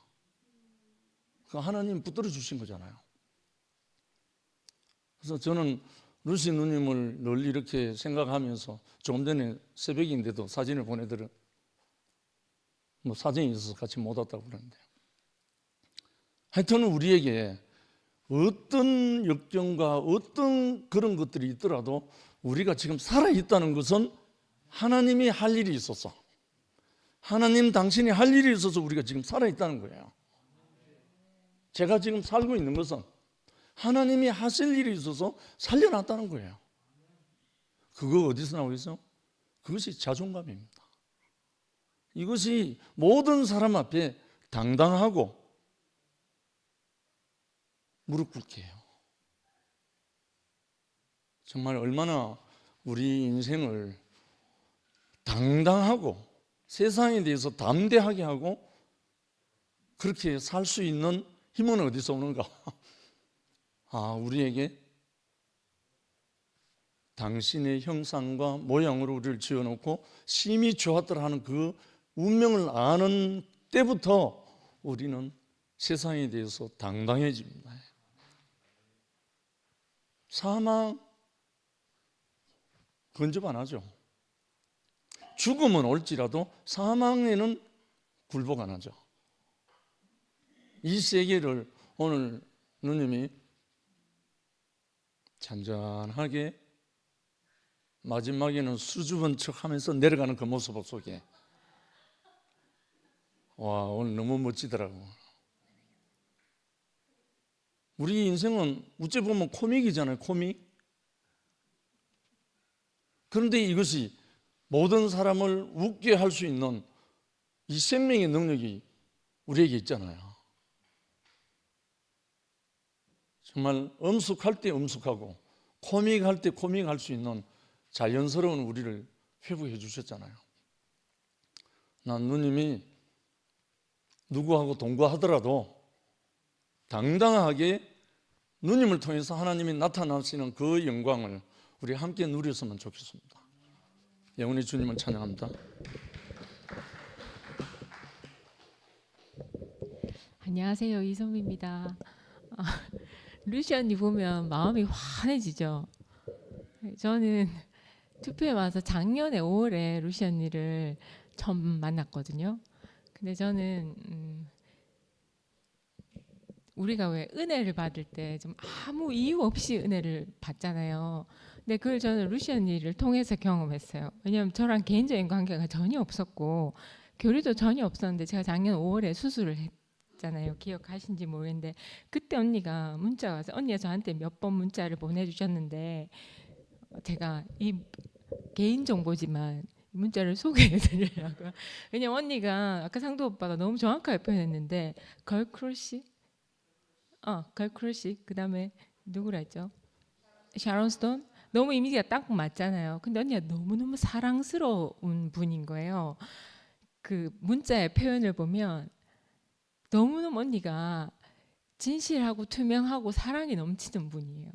그 하나님 붙들어 주신 거잖아요. 그래서 저는 루시 누님을 늘 이렇게 생각하면서 조금 전에 새벽인데도 사진을 보내드려, 사진이 있어서 같이 못 왔다고 그러는데, 하여튼 우리에게 어떤 역경과 어떤 그런 것들이 있더라도 우리가 지금 살아있다는 것은 하나님이 할 일이 있어서, 하나님 당신이 할 일이 있어서 우리가 지금 살아있다는 거예요. 제가 지금 살고 있는 것은 하나님이 하실 일이 있어서 살려놨다는 거예요. 그거 어디서 나오고 있어요? 그것이 자존감입니다. 이것이 모든 사람 앞에 당당하고 무릎 꿇게 해요. 정말 얼마나 우리 인생을 당당하고 세상에 대해서 담대하게 하고 그렇게 살 수 있는 힘은 어디서 오는가? 우리에게 당신의 형상과 모양으로 우리를 지어놓고 심히 좋았더라 하는 그 운명을 아는 때부터 우리는 세상에 대해서 당당해집니다. 사망 근접 안 하죠. 죽음은 올지라도 사망에는 굴복 안 하죠. 이 세계를 오늘 누님이 잔잔하게 마지막에는 수줍은 척하면서 내려가는 그 모습 속에 와, 오늘 너무 멋지더라고. 우리 인생은 어찌 보면 코믹이잖아요. 코믹. 그런데 이것이 모든 사람을 웃게 할 수 있는 이 생명의 능력이 우리에게 있잖아요. 정말 엄숙할 때 엄숙하고 코믹할 때 코믹할 수 있는 자연스러운 우리를 회복해 주셨잖아요. 난 누님이 누구하고 동거하더라도 당당하게 누님을 통해서 하나님이 나타나시는 그 영광을 우리 함께 누렸으면 좋겠습니다. 영원히 주님을 찬양합니다. 안녕하세요, 이선미입니다. 루시 언니 보면 마음이 환해지죠. 저는 투표에 와서 작년에 5월에 루시 언니를 처음 만났거든요. 근데 저는 우리가 왜 은혜를 받을 때 좀 아무 이유 없이 은혜를 받잖아요. 근데 그걸 저는 루시 언니를 통해서 경험했어요. 왜냐하면 저랑 개인적인 관계가 전혀 없었고 교류도 전혀 없었는데 제가 작년 5월에 수술을 했잖아요. 기억하신지 모르겠는데 그때 언니가 문자가 와서 언니가 저한테 몇 번 문자를 보내주셨는데 제가 이 개인정보지만 문자를 소개해드리려고요. 왜냐면 언니가 아까 상도 오빠가 너무 정확하게 표현했는데 걸크러쉬? 걸크러쉬 그 다음에 누구라 했죠? 샤론 스톤? 너무 이미지가 딱 맞잖아요. 근데 언니가 너무너무 사랑스러운 분인 거예요. 그 문자의 표현을 보면 너무너무 언니가 진실하고 투명하고 사랑이 넘치는 분이에요.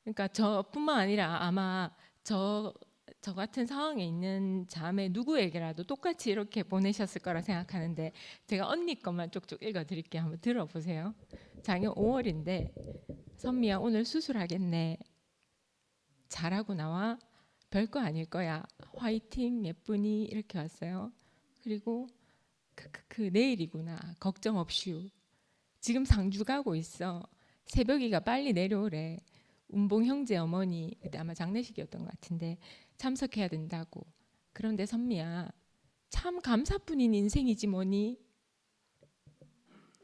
그러니까 저뿐만 아니라 아마 저 같은 상황에 있는 자매 누구에게라도 똑같이 이렇게 보내셨을 거라 생각하는데 제가 언니 것만 쪽쪽 읽어드릴게요. 한번 들어보세요. 작년 5월인데 선미야 오늘 수술하겠네. 잘하고 나와. 별거 아닐 거야. 화이팅 예쁘니 이렇게 왔어요. 그리고 내일이구나. 걱정 없슈. 지금 상주 가고 있어. 새벽이가 빨리 내려오래. 운봉 형제 어머니 그때 아마 장례식이었던 것 같은데 참석해야 된다고. 그런데 선미야 참 감사뿐인 인생이지 뭐니.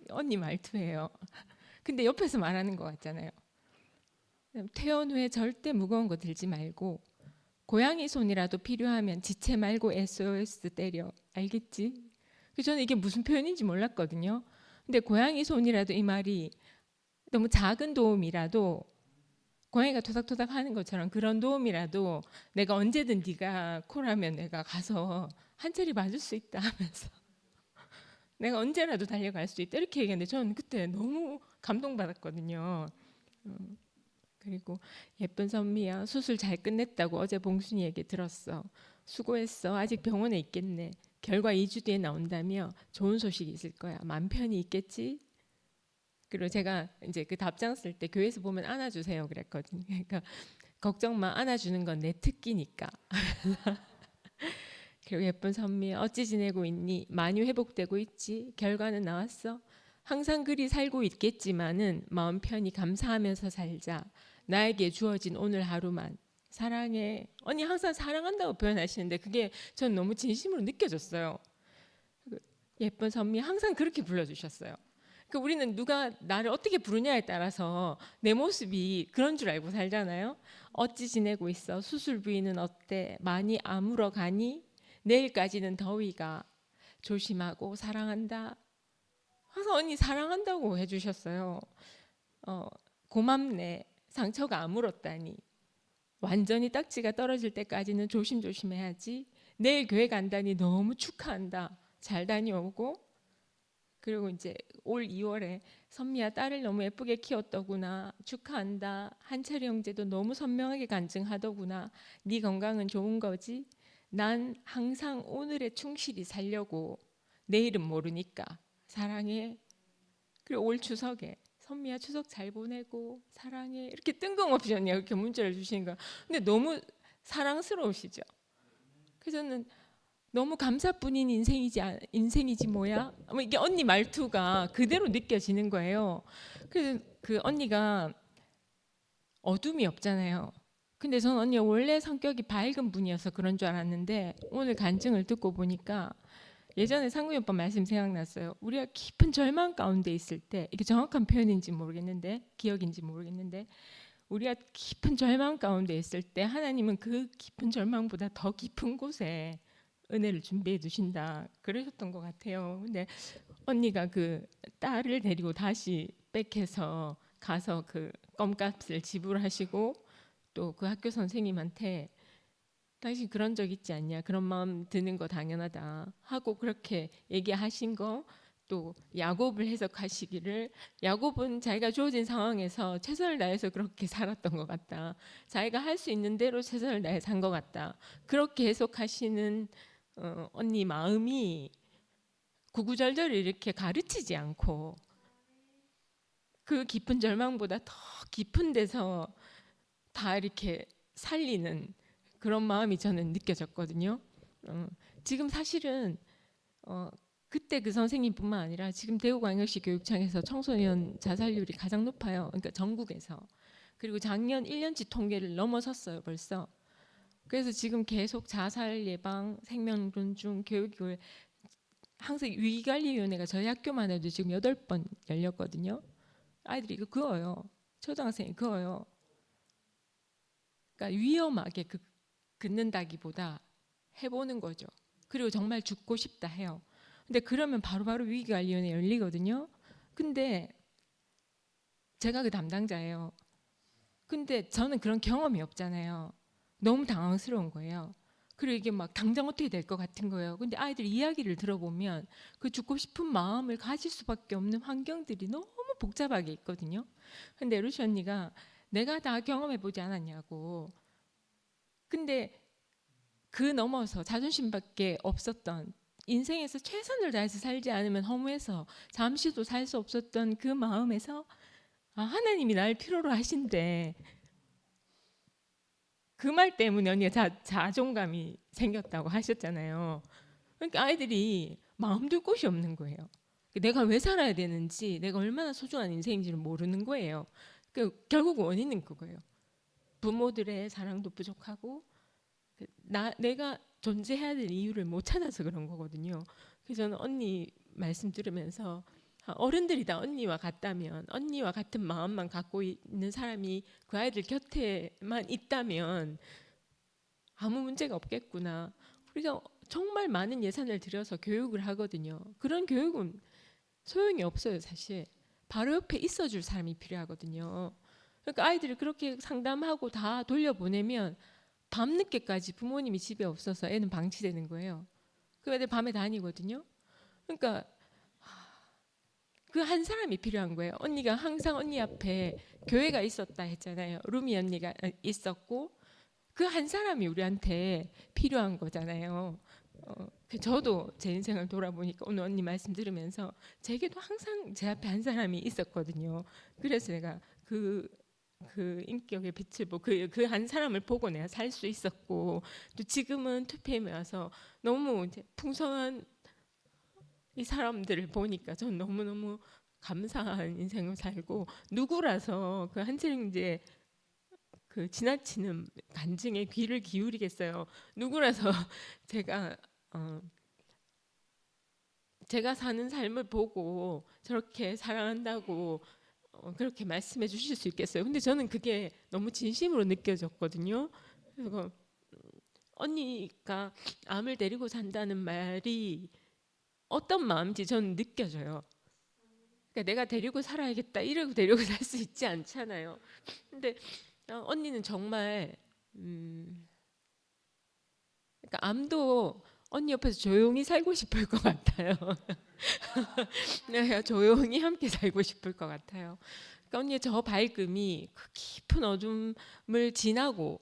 언니 말투예요. 근데 옆에서 말하는 것 같잖아요. 퇴원 후에 절대 무거운 거 들지 말고 고양이 손이라도 필요하면 지체 말고 SOS 때려. 알겠지? 저는 이게 무슨 표현인지 몰랐거든요. 근데 고양이 손이라도 이 말이 너무 작은 도움이라도 고양이가 토닥토닥 하는 것처럼 그런 도움이라도 내가 언제든 네가 콜하면 내가 가서 한 차리 봐줄 수 있다 하면서 내가 언제라도 달려갈 수 있다 이렇게 얘기했는데 저는 그때 너무 감동받았거든요. 그리고 예쁜 선미야 수술 잘 끝냈다고 어제 봉순이 얘기 들었어. 수고했어. 아직 병원에 있겠네. 결과 2주 뒤에 나온다며 좋은 소식이 있을 거야. 맘 편히 있겠지? 그리고 제가 이제 그 답장 쓸 때 교회에서 보면 안아주세요 그랬거든요. 그러니까 걱정 마. 안아주는 건 내 특기니까. 그리고 예쁜 선미 어찌 지내고 있니? 많이 회복되고 있지? 결과는 나왔어? 항상 그리 살고 있겠지만은 마음 편히 감사하면서 살자. 나에게 주어진 오늘 하루만 사랑해. 언니 항상 사랑한다고 표현하시는데 그게 전 너무 진심으로 느껴졌어요. 예쁜 선미 항상 그렇게 불러주셨어요. 그러니까 우리는 누가 나를 어떻게 부르냐에 따라서 내 모습이 그런 줄 알고 살잖아요. 어찌 지내고 있어? 수술 부위는 어때? 많이 아물어 가니? 내일까지는 더위가. 조심하고 사랑한다. 항상 언니 사랑한다고 해주셨어요. 고맙네. 상처가 아물었다니. 완전히 딱지가 떨어질 때까지는 조심조심해야지. 내일 교회 간다니 너무 축하한다. 잘 다녀오고. 그리고 이제 올 2월에 선미야 딸을 너무 예쁘게 키웠더구나. 축하한다. 한철이 형제도 너무 선명하게 간증하더구나. 네 건강은 좋은 거지. 난 항상 오늘에 충실히 살려고. 내일은 모르니까. 사랑해. 그리고 올 추석에 선미야 추석 잘 보내고 사랑해. 이렇게 뜬금없이 언니가 이렇게 문자를 주시는 거야. 근데 너무 사랑스러우시죠. 그래서 저는 너무 감사뿐인 인생이지 뭐야. 이게 언니 말투가 그대로 느껴지는 거예요. 그래서 그 언니가 어둠이 없잖아요. 근데 전 언니가 원래 성격이 밝은 분이어서 그런 줄 알았는데 오늘 간증을 듣고 보니까 예전에 상구이 오빠 말씀 생각났어요. 우리가 깊은 절망 가운데 있을 때, 이게 정확한 표현인지 모르겠는데, 기억인지 모르겠는데, 우리가 깊은 절망 가운데 있을 때 하나님은 그 깊은 절망보다 더 깊은 곳에 은혜를 준비해 두신다. 그러셨던 것 같아요. 근데 언니가 그 딸을 데리고 다시 백해서 가서 그 껌값을 지불하시고 또 그 학교 선생님한테 당신 그런 적 있지 않냐, 그런 마음 드는 거 당연하다 하고 그렇게 얘기하신 거, 또 야곱을 해석하시기를 야곱은 자기가 주어진 상황에서 최선을 다해서 그렇게 살았던 것 같다, 자기가 할 수 있는 대로 최선을 다해 산 것 같다, 그렇게 해석하시는 언니 마음이 구구절절 이렇게 가르치지 않고 그 깊은 절망보다 더 깊은 데서 다 이렇게 살리는 그런 마음이 저는 느껴졌거든요. 지금 사실은 그때 그 선생님뿐만 아니라 지금 대구광역시 교육청에서 청소년 자살률이 가장 높아요. 그러니까 전국에서. 그리고 작년 1년치 통계를 넘어섰어요 벌써. 그래서 지금 계속 자살 예방, 생명 존중, 교육을 항상 위기관리위원회가 저희 학교만 해도 지금 8번 열렸거든요. 아이들이 이거 그어요. 초등학생이 그어요. 그러니까 위험하게 긋는다기보다 해보는 거죠. 그리고 정말 죽고 싶다 해요. 근데 그러면 바로바로 위기관리위원회 열리거든요. 근데 제가 그 담당자예요. 근데 저는 그런 경험이 없잖아요. 너무 당황스러운 거예요. 그리고 이게 막 당장 어떻게 될 것 같은 거예요. 근데 아이들 이야기를 들어보면 그 죽고 싶은 마음을 가질 수밖에 없는 환경들이 너무 복잡하게 있거든요. 근데 루시 언니가 내가 다 경험해보지 않았냐고. 근데 그 넘어서 자존심밖에 없었던, 인생에서 최선을 다해서 살지 않으면 허무해서 잠시도 살 수 없었던 그 마음에서 하나님이 날 필요로 하신대. 그 말 때문에 언니가 자존감이 생겼다고 하셨잖아요. 그러니까 아이들이 마음 둘 곳이 없는 거예요. 내가 왜 살아야 되는지, 내가 얼마나 소중한 인생인지를 모르는 거예요. 결국 원인은 그거예요. 부모들의 사랑도 부족하고 내가 존재해야 될 이유를 못 찾아서 그런 거거든요. 그래서 저는 언니 말씀 들으면서 어른들이 다 언니와 같다면, 언니와 같은 마음만 갖고 있는 사람이 그 아이들 곁에만 있다면 아무 문제가 없겠구나. 우리가 정말 많은 예산을 들여서 교육을 하거든요. 그런 교육은 소용이 없어요. 사실 바로 옆에 있어줄 사람이 필요하거든요. 그러니까 아이들이 그렇게 상담하고 다 돌려보내면 밤늦게까지 부모님이 집에 없어서 애는 방치되는 거예요. 그 애들 밤에 다니거든요. 그러니까 그 한 사람이 필요한 거예요. 언니가 항상 언니 앞에 교회가 있었다 했잖아요. 루미 언니가 있었고 그 한 사람이 우리한테 필요한 거잖아요. 저도 제 인생을 돌아보니까 오늘 언니 말씀 들으면서 제게도 항상 제 앞에 한 사람이 있었거든요. 그래서 내가 그 인격의 빛을 보고 그 한 사람을 보고 내가 살 수 있었고, 또 지금은 2PM에 와서 너무 이제 풍성한 이 사람들을 보니까 전 너무너무 감사한 인생을 살고, 누구라서 그 한철형제 그 지나치는 간증에 귀를 기울이겠어요. 누구라서 제가 사는 삶을 보고 저렇게 사랑한다고 그렇게 말씀해 주실 수 있겠어요. 근데 저는 그게 너무 진심으로 느껴졌거든요. 그래서 언니가 암을 데리고 산다는 말이 어떤 마음인지 저는 느껴져요. 그러니까 내가 데리고 살아야겠다 이러고 데리고 살 수 있지 않잖아요. 근데 언니는 정말 그러니까 암도 언니 옆에서 조용히 살고 싶을 것 같아요. 네, 조용히 함께 살고 싶을 것 같아요. 그러니까 언니의 저 밝음이 그 깊은 어둠을 지나고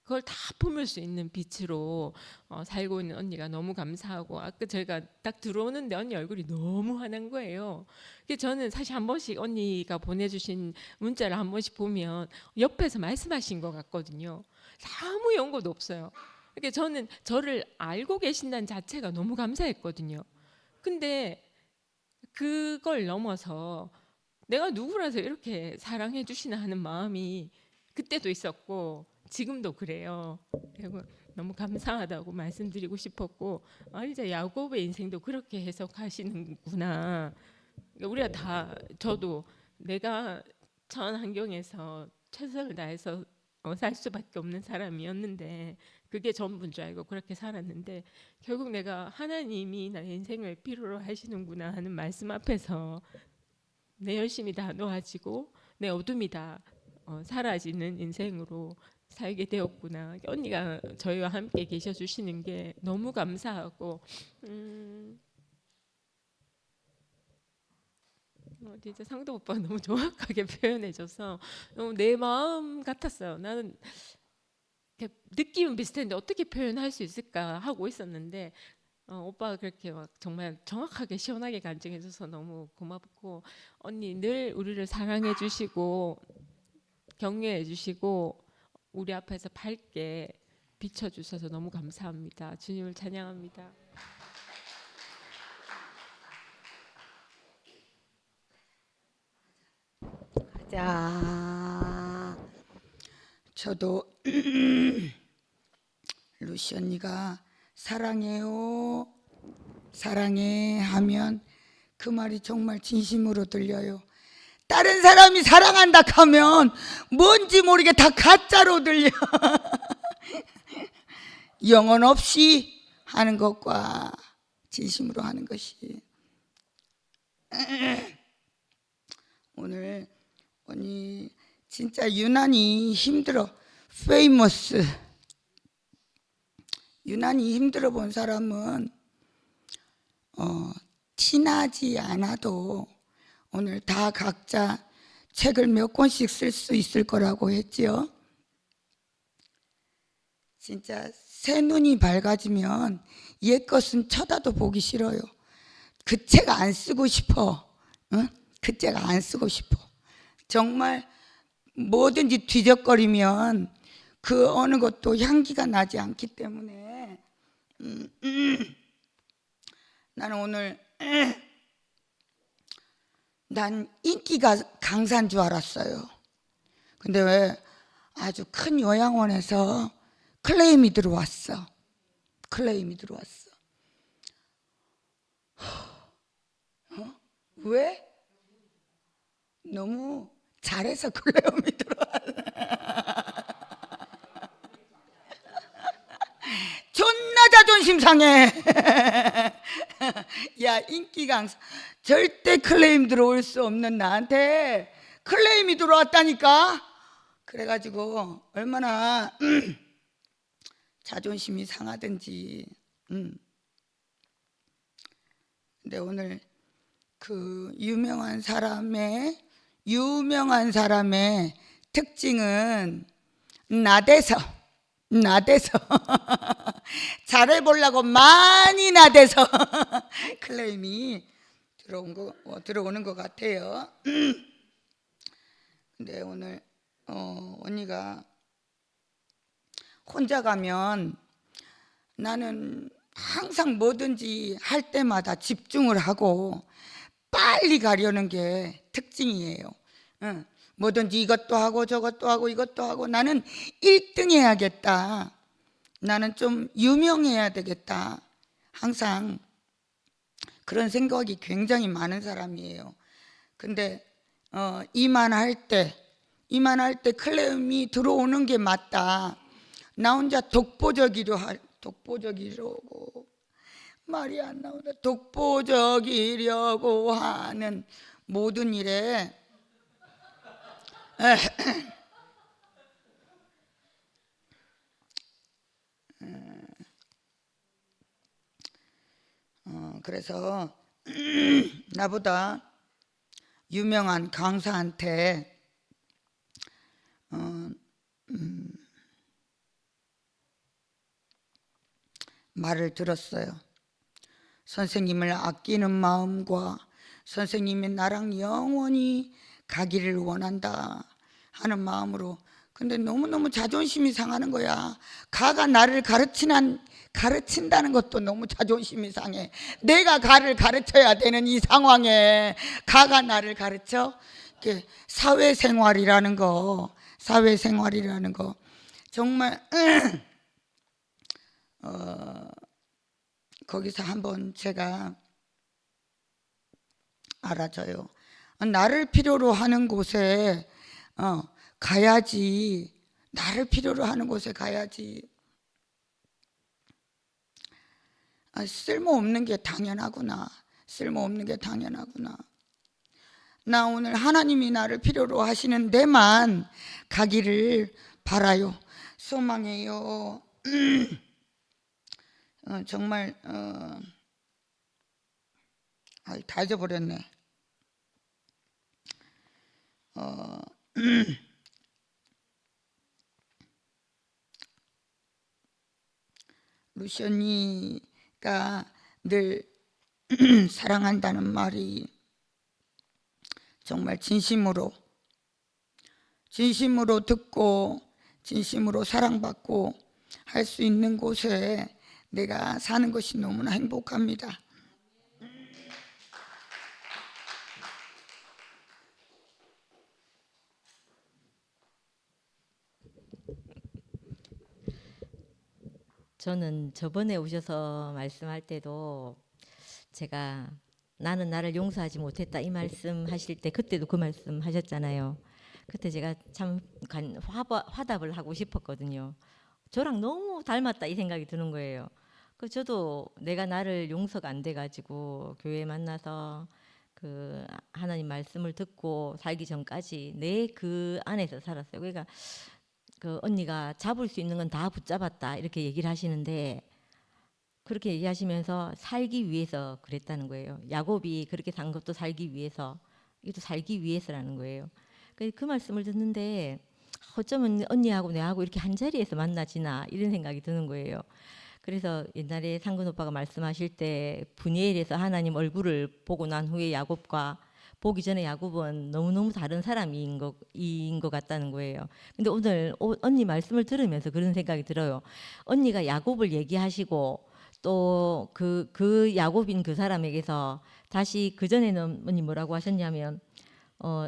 그걸 다 품을 수 있는 빛으로 살고 있는 언니가 너무 감사하고, 아까 저희가 딱 들어오는데 언니 얼굴이 너무 환한 거예요. 저는 사실 한 번씩 언니가 보내주신 문자를 한 번씩 보면 옆에서 말씀하신 것 같거든요. 아무 연고도 없어요. 그러니까 저는 저를 알고 계신다는 자체가 너무 감사했거든요. 근데 그걸 넘어서 내가 누구라서 이렇게 사랑해 주시나 하는 마음이 그때도 있었고 지금도 그래요. 그리고 너무 감사하다고 말씀드리고 싶었고, 이제 야곱의 인생도 그렇게 해석하시는구나. 그러니까 우리가 다, 저도 내가 처한 환경에서 최선을 다해서 살 수밖에 없는 사람이었는데 그게 전부인 줄 알고 그렇게 살았는데, 결국 내가 하나님이 나의 인생을 필요로 하시는구나 하는 말씀 앞에서 내 열심이 다 놓아지고 내 어둠이 다 사라지는 인생으로 살게 되었구나. 언니가 저희와 함께 계셔 주시는 게 너무 감사하고, 진짜 상도 오빠가 너무 정확하게 표현해줘서 너무 내 마음 같았어요. 나는 느낌은 비슷했는데 어떻게 표현할 수 있을까 하고 있었는데 오빠가 그렇게 막 정말 정확하게 시원하게 간증해줘서 너무 고맙고, 언니 늘 우리를 사랑해 주시고 격려해 주시고 우리 앞에서 밝게 비춰주셔서 너무 감사합니다. 주님을 찬양합니다. 자, 저도 루시 언니가 사랑해요, 사랑해 하면 그 말이 정말 진심으로 들려요. 다른 사람이 사랑한다 하면 뭔지 모르게 다 가짜로 들려. 영혼 없이 하는 것과 진심으로 하는 것이. 오늘 언니 진짜 유난히 힘들어. 페이머스. 유난히 힘들어 본 사람은 티나지 않아도 오늘 다 각자 책을 몇 권씩 쓸 수 있을 거라고 했지요. 진짜 새 눈이 밝아지면 옛 것은 쳐다도 보기 싫어요. 그 책 안 쓰고 싶어. 응? 그 책 안 쓰고 싶어. 정말 뭐든지 뒤적거리면 그 어느 것도 향기가 나지 않기 때문에 나는 오늘 난 인기가 강사인 줄 알았어요. 근데 왜 아주 큰 요양원에서 클레임이 들어왔어. 클레임이 들어왔어. 왜? 너무 잘해서 클레임이 들어왔어. 존나 자존심 상해. 야, 인기 강사 절대 클레임 들어올 수 없는 나한테 클레임이 들어왔다니까. 그래가지고 얼마나 자존심이 상하든지. 근데 오늘 그 유명한 사람의 특징은 나대서 잘해보려고 많이 나대서 클레임이 들어오는 것 같아요. 근데 오늘 언니가 혼자 가면 나는 항상 뭐든지 할 때마다 집중을 하고 빨리 가려는 게 특징이에요. 뭐든지 이것도 하고 저것도 하고 이것도 하고 나는 1등 해야겠다. 나는 좀 유명해야 되겠다. 항상 그런 생각이 굉장히 많은 사람이에요. 근데 이만할 때 클레임이 들어오는 게 맞다. 나 혼자 독보적이려고 말이 안 나온다. 독보적이려고 하는 모든 일에 그래서 나보다 유명한 강사한테 말을 들었어요. 선생님을 아끼는 마음과 선생님이 나랑 영원히 가기를 원한다 하는 마음으로. 근데 너무너무 자존심이 상하는 거야. 가가 나를 가르친다는 것도 너무 자존심이 상해. 내가 가를 가르쳐야 되는 이 상황에 가가 나를 가르쳐? 사회생활이라는 거 정말 거기서 한번 제가 알아줘요. 나를 필요로 하는 곳에 가야지. 나를 필요로 하는 곳에 가야지. 쓸모없는 게 당연하구나. 나 오늘 하나님이 나를 필요로 하시는 데만 가기를 바라요. 소망해요. 정말 다 잊어버렸네. 루시 언니가 늘 사랑한다는 말이 정말 진심으로 듣고 진심으로 사랑받고 할 수 있는 곳에 내가 사는 것이 너무나 행복합니다. 저는 저번에 오셔서 말씀할 때도 제가 나는 나를 용서하지 못했다 이 말씀 하실 때 그때도 그 말씀 하셨잖아요. 그때 제가 참 화답을 하고 싶었거든요. 저랑 너무 닮았다 이 생각이 드는 거예요. 그 저도 내가 나를 용서가 안 돼가지고 교회 만나서 그 하나님 말씀을 듣고 살기 전까지 내 그 안에서 살았어요. 그러니까 그 언니가 잡을 수 있는 건 다 붙잡았다 이렇게 얘기를 하시는데 그렇게 얘기하시면서 살기 위해서 그랬다는 거예요. 야곱이 그렇게 산 것도 살기 위해서, 이것도 살기 위해서라는 거예요. 그 말씀을 듣는데 어쩌면 언니하고 내하고 이렇게 한 자리에서 만나지나 이런 생각이 드는 거예요. 그래서 옛날에 상근 오빠가 말씀하실 때 분이엘에서 하나님 얼굴을 보고 난 후에 야곱과 보기 전에 야곱은 너무너무 다른 사람인 것 같다는 거예요. 근데 오늘 언니 말씀을 들으면서 그런 생각이 들어요. 언니가 야곱을 얘기하시고 또 그 야곱인 그 사람에게서 다시 그전에는 언니 뭐라고 하셨냐면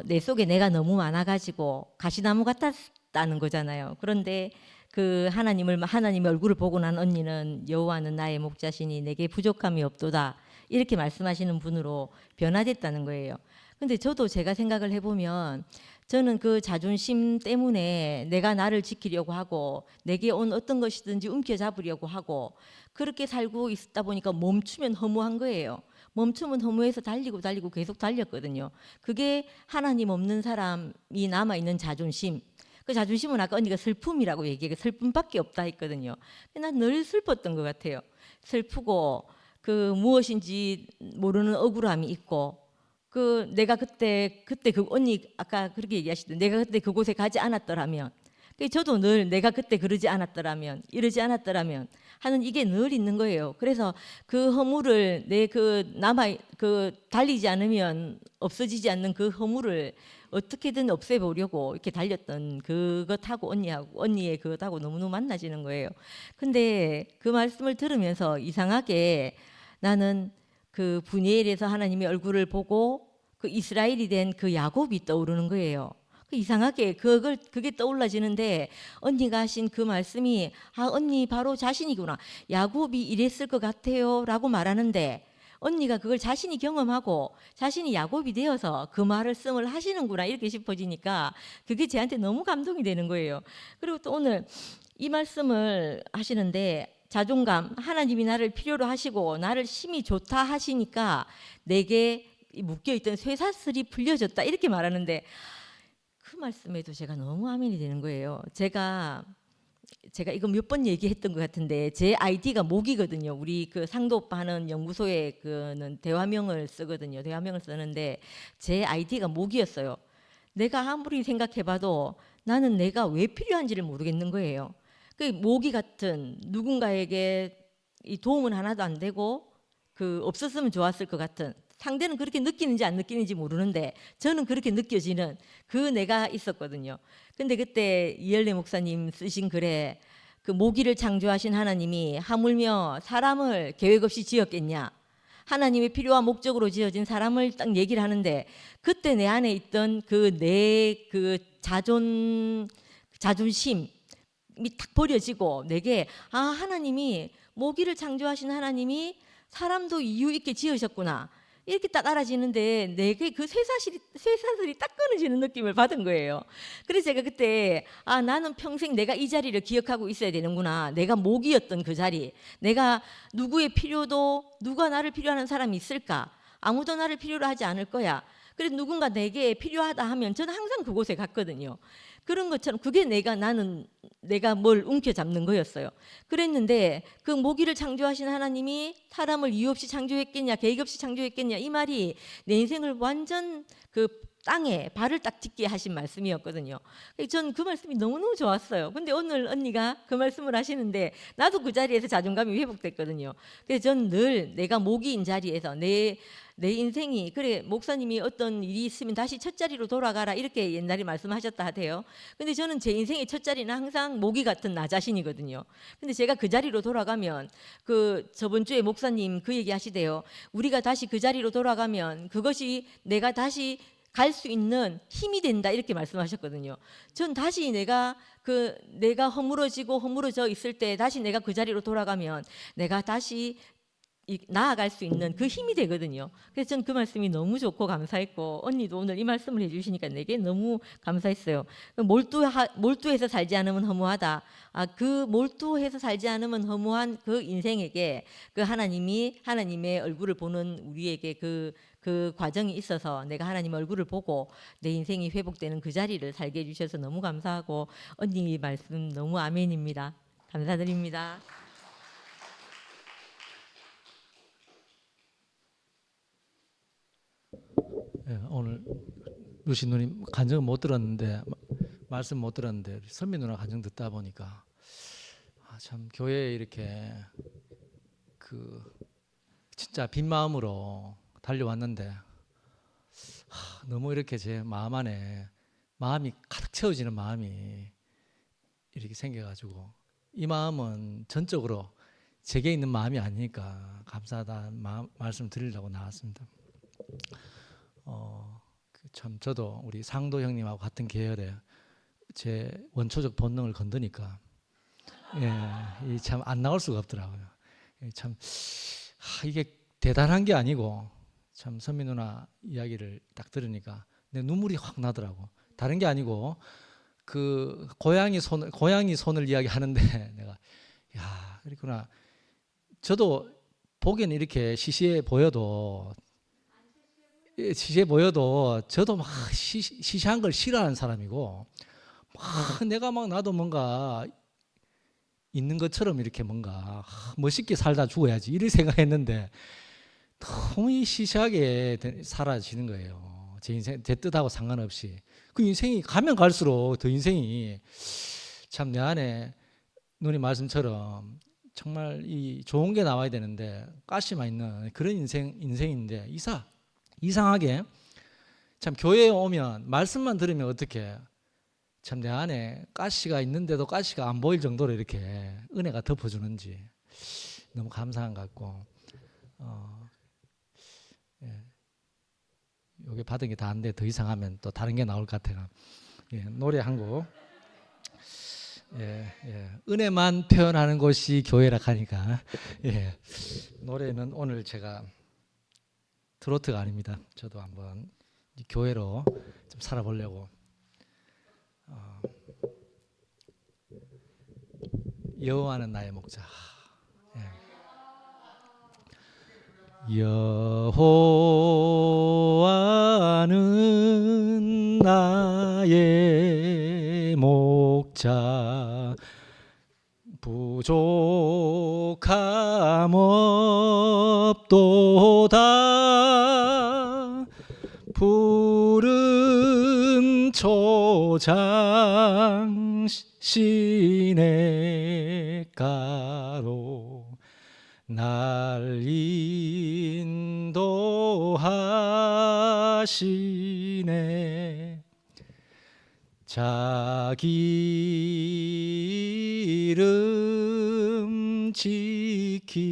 내 속에 내가 너무 많아가지고 가시나무 같았다는 거잖아요. 그런데 그 하나님의 얼굴을 보고 난 언니는 여호와는 나의 목자시니 내게 부족함이 없도다 이렇게 말씀하시는 분으로 변화됐다는 거예요. 근데 저도 제가 생각을 해보면 저는 그 자존심 때문에 내가 나를 지키려고 하고 내게 온 어떤 것이든지 움켜잡으려고 하고 그렇게 살고 있다 보니까 멈추면 허무한 거예요. 멈추면 허무해서 달리고 계속 달렸거든요. 그게 하나님 없는 사람이 남아있는 자존심. 그 자존심은 아까 언니가 슬픔이라고 얘기해. 슬픔밖에 없다 했거든요. 난 늘 슬펐던 것 같아요. 슬프고 그 무엇인지 모르는 억울함이 있고 그 내가 그때 그 언니 아까 그렇게 얘기하시던 내가 그때 그곳에 가지 않았더라면 저도 늘 내가 그때 그러지 않았더라면 이러지 않았더라면 하는 이게 늘 있는 거예요. 그래서 그 허물을 내 달리지 않으면 없어지지 않는 그 허물을 어떻게든 없애보려고 이렇게 달렸던 그것하고 언니의 그것하고 너무너무 만나지는 거예요. 근데 그 말씀을 들으면서 이상하게 나는 그 분이엘에서 하나님의 얼굴을 보고 그 이스라엘이 된 그 야곱이 떠오르는 거예요. 이상하게 그게 떠올라지는데 언니가 하신 그 말씀이 언니 바로 자신이구나. 야곱이 이랬을 것 같아요 라고 말하는데 언니가 그걸 자신이 경험하고 자신이 야곱이 되어서 그 말씀을 하시는구나 이렇게 싶어지니까 그게 저한테 너무 감동이 되는 거예요. 그리고 또 오늘 이 말씀을 하시는데 자존감, 하나님이 나를 필요로 하시고 나를 심히 좋다 하시니까 내게 묶여있던 쇠사슬이 풀려졌다 이렇게 말하는데 그 말씀에도 제가 너무 아멘이 되는 거예요. 제가 제가 이거 몇 번 얘기했던 것 같은데 제 아이디가 목이거든요. 우리 그 상도 오빠 하는 연구소에 그는 대화명을 쓰거든요. 대화명을 쓰는데 제 아이디가 목이었어요. 내가 아무리 생각해봐도 나는 내가 왜 필요한지를 모르겠는 거예요. 그 모기 같은 누군가에게 이 도움은 하나도 안 되고 그 없었으면 좋았을 것 같은, 상대는 그렇게 느끼는지 안 느끼는지 모르는데 저는 그렇게 느껴지는 그 내가 있었거든요. 근데 그때 이열래 목사님 쓰신 글에 그 모기를 창조하신 하나님이 하물며 사람을 계획 없이 지었겠냐, 하나님의 필요와 목적으로 지어진 사람을 딱 얘기를 하는데 그때 내 안에 있던 그 내 그 자존심이 딱 버려지고 내게 하나님이 모기를 창조하신 하나님이 사람도 이유 있게 지으셨구나, 이렇게 딱 알아지는데 내게 그 쇠사슬이 딱 끊어지는 느낌을 받은 거예요. 그래서 제가 그때 나는 평생 내가 이 자리를 기억하고 있어야 되는구나. 내가 목이었던 그 자리, 내가 누구의 필요도, 누가 나를 필요하는 사람이 있을까? 아무도 나를 필요로 하지 않을 거야. 그래서 누군가 내게 필요하다 하면 저는 항상 그곳에 갔거든요. 그런 것처럼 그게 내가 뭘 움켜잡는 거였어요. 그랬는데 그 모기를 창조하신 하나님이 사람을 이유 없이 창조했겠냐, 계획 없이 창조했겠냐, 이 말이 내 인생을 완전 그 땅에 발을 딱 딛게 하신 말씀이었거든요. 전 그 말씀이 너무너무 좋았어요. 근데 오늘 언니가 그 말씀을 하시는데 나도 그 자리에서 자존감이 회복됐거든요. 그래서 전 늘 내가 모기인 자리에서 내 인생이, 그래 목사님이 어떤 일이 있으면 다시 첫 자리로 돌아가라 이렇게 옛날에 말씀하셨다 하대요. 근데 저는 제 인생의 첫 자리는 항상 모기 같은 나 자신이거든요. 근데 제가 그 자리로 돌아가면, 그 저번 주에 목사님 그 얘기 하시대요. 우리가 다시 그 자리로 돌아가면 그것이 내가 다시 갈 수 있는 힘이 된다, 이렇게 말씀하셨거든요. 전 다시 내가 허물어져 있을 때 다시 내가 그 자리로 돌아가면 내가 다시 나아갈 수 있는 그 힘이 되거든요. 그래서 전 그 말씀이 너무 좋고 감사했고, 언니도 오늘 이 말씀을 해주시니까 내게 너무 감사했어요. 몰두해서 살지 않으면 허무하다. 그 몰두해서 살지 않으면 허무한 그 인생에게 그 하나님의 얼굴을 보는 우리에게 그 과정이 있어서 내가 하나님 얼굴을 보고 내 인생이 회복되는 그 자리를 살게 해주셔서 너무 감사하고, 언니 말씀 너무 아멘입니다. 감사드립니다. 예, 오늘 루시 누님 간증은 못 들었는데, 말씀 못 들었는데 선미 누나 간증 듣다 보니까 참 교회에 이렇게 진짜 빈 마음으로 달려왔는데 너무 이렇게 제 마음 안에 마음이 가득 채워지는 마음이 이렇게 생겨가지고, 이 마음은 전적으로 제게 있는 마음이 아니니까 감사하다는 말씀 드리려고 나왔습니다. 참 저도 우리 상도 형님하고 같은 계열에 제 원초적 본능을 건드니까 참 안 나올 수가 없더라고요. 참 이게 대단한 게 아니고, 참 선미 누나 이야기를 딱 들으니까 내 눈물이 확 나더라고. 다른 게 아니고 그 고양이 손을 이야기하는데 내가 그랬구나. 저도 보기에는 이렇게 시시해 보여도 저도 막 시시한 걸 싫어하는 사람이고, 내가 나도 뭔가 있는 것처럼 이렇게 뭔가 멋있게 살다 죽어야지 이렇게 생각했는데 너무 시시하게 사라지는 거예요. 제 인생, 제 뜻하고 상관없이. 그 인생이 가면 갈수록 더 인생이 참 내 안에 누님 말씀처럼 정말 이 좋은 게 나와야 되는데 가시만 있는 그런 인생인데, 이상하게 참 교회에 오면 말씀만 들으면 어떻게 참 내 안에 가시가 있는데도 가시가 안 보일 정도로 이렇게 은혜가 덮어주는지 너무 감사한 것 같고, 요게 받은 게 다인데 더 이상 하면 또 다른 게 나올 것 같아요. 노래 한 곡. 은혜만 표현하는 곳이 교회라 하니까 노래는 오늘 제가 트로트가 아닙니다. 저도 한번 이 교회로 좀 살아보려고 여호와는 나의 목자. 여호와는 나의 목자 부족함 없도다 푸른 초장 시냇가로 날 인도하시네 자기 이름 지키시고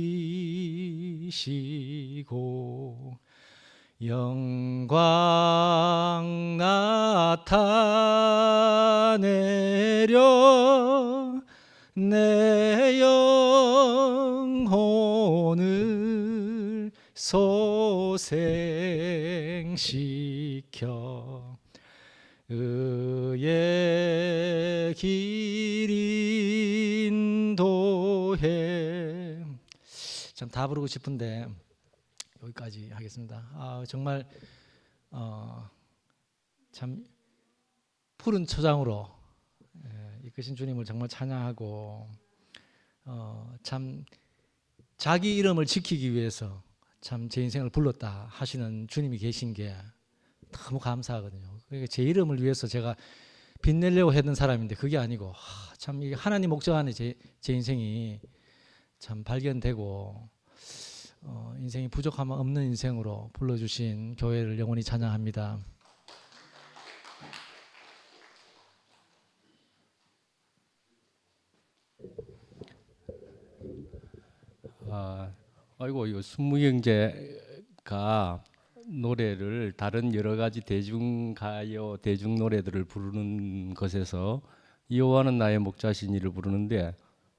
영광 나타내려 내 영혼을 소생시켜 의의 길 인도해. 참 다 부르고 싶은데 여기까지 하겠습니다. 정말 참 푸른 초장으로 이끄신 주님을 정말 찬양하고 참 자기 이름을 지키기 위해서 참 제 인생을 불렀다 하시는 주님이 계신 게 너무 감사하거든요. 그러니까 제 이름을 위해서 제가 빛내려고 했던 사람인데 그게 아니고 참 이 하나님 목적 안에 제 인생이 참 발견되고 인생이 부족함 없는 인생으로 불러주신 교회를 영원히 찬양합니다. 아이고 이거 순무형제가 노래를 다른 여러 가지 대중가요, 대중노래들을 부르는 것에서 여호와는 나의 목자시니를 부르는데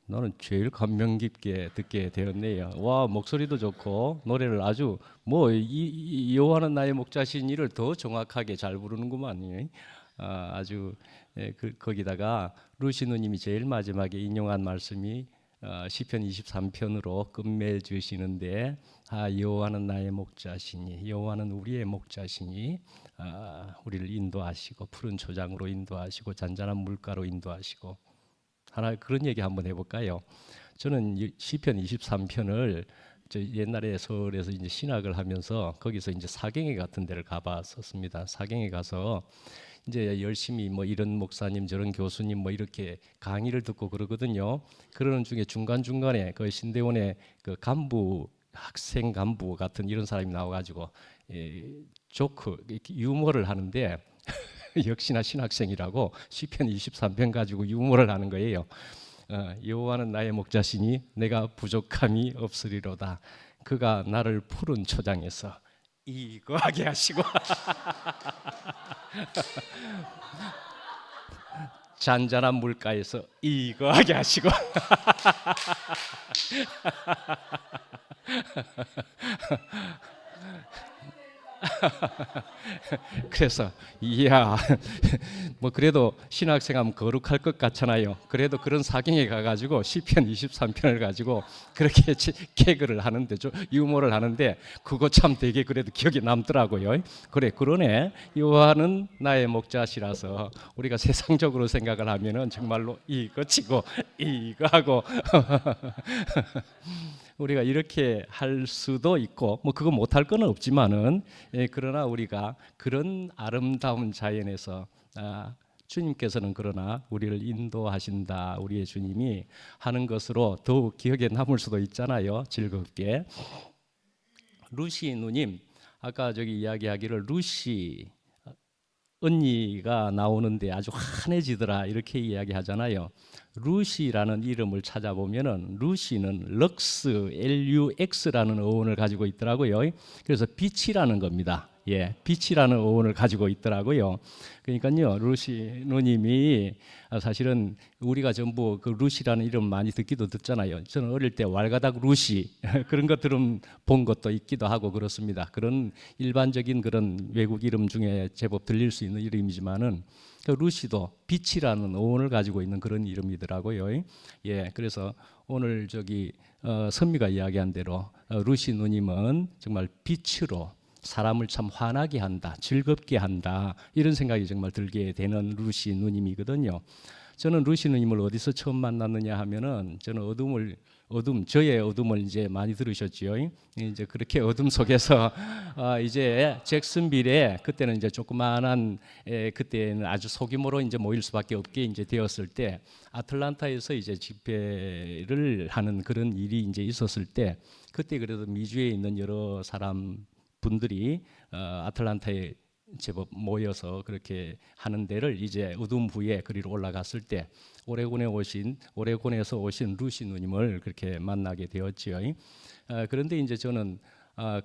나는 제일 감명 깊게 듣게 되었네요. 와 목소리도 좋고 노래를 아주 이 여호와는 나의 목자시니를 더 정확하게 잘 부르는구만. 아주 거기다가 루시 누님이 제일 마지막에 인용한 말씀이 시편 23편으로 끝맺으시는데 여호와는 나의 목자시니 여호와는 우리의 목자시니 우리를 인도하시고 푸른 초장으로 인도하시고 잔잔한 물가로 인도하시고 하나 그런 얘기 한번 해볼까요? 저는 시편 23편을 옛날에 서울에서 이제 신학을 하면서 거기서 이제 사경회 같은 데를 가봤었습니다. 사경회 가서 이제 열심히 이런 목사님 저런 교수님 이렇게 강의를 듣고 그러거든요. 그러는 중에 중간중간에 그 신대원의 그 간부 학생 간부 같은 이런 사람이 나와가지고 조크 유머를 하는데 역시나 신학생이라고 시편 23편 가지고 유머를 하는 거예요. 여호와는 나의 목자시니 내가 부족함이 없으리로다. 그가 나를 푸른 초장에서 이거하게 하시고 잔잔한 물가에서 이거하게 하시고 그래서 이야 그래도 신학생하면 거룩할 것 같잖아요. 그래도 그런 사경에 가가지고 시편 23편을 가지고 그렇게 개그를 하는데 유머를 하는데 그거 참 되게 그래도 기억에 남더라고요. 그러네. 여호와는 나의 목자시라서 우리가 세상적으로 생각을 하면은 정말로 이거 치고 이거 하고 우리가 이렇게 할 수도 있고 그거 못할 건 없지만은 그러나 우리가 그런 아름다운 자연에서 주님께서는 그러나 우리를 인도하신다. 우리의 주님이 하는 것으로 더욱 기억에 남을 수도 있잖아요. 즐겁게. 루시 누님 아까 이야기하기를 루시 언니가 나오는데 아주 환해지더라 이렇게 이야기하잖아요. 루시라는 이름을 찾아보면은 루시는 럭스 LUX라는 어원을 가지고 있더라고요. 그래서 빛이라는 겁니다. 빛이라는 어원을 가지고 있더라고요. 그러니까요, 루시 누님이 사실은 우리가 전부 그 루시라는 이름 많이 듣잖아요. 저는 어릴 때 왈가닥 루시 그런 것들은 본 것도 있기도 하고 그렇습니다. 그런 일반적인 그런 외국 이름 중에 제법 들릴 수 있는 이름이지만은 그 루시도 빛이라는 어원을 가지고 있는 그런 이름이더라고요. 그래서 오늘 선미가 이야기한 대로 루시 누님은 정말 빛으로 사람을 참 화나게 한다, 즐겁게 한다 이런 생각이 정말 들게 되는 루시 누님이거든요. 저는 루시 누님을 어디서 처음 만났느냐 하면은 저는 저의 어둠을 이제 많이 들으셨지요. 이제 그렇게 어둠 속에서 이제 잭슨빌에 그때는 이제 조그마한 그때는 아주 소규모로 이제 모일 수밖에 없게 이제 되었을 때 아틀란타에서 이제 집회를 하는 그런 일이 이제 있었을 때 그때 그래도 미주에 있는 여러 사람 분들이 아틀란타에 제법 모여서 그렇게 하는 데를 이제 어둠 후에 그리로 올라갔을 때 오레곤에서 오신 루시 누님을 그렇게 만나게 되었지요. 그런데 이제 저는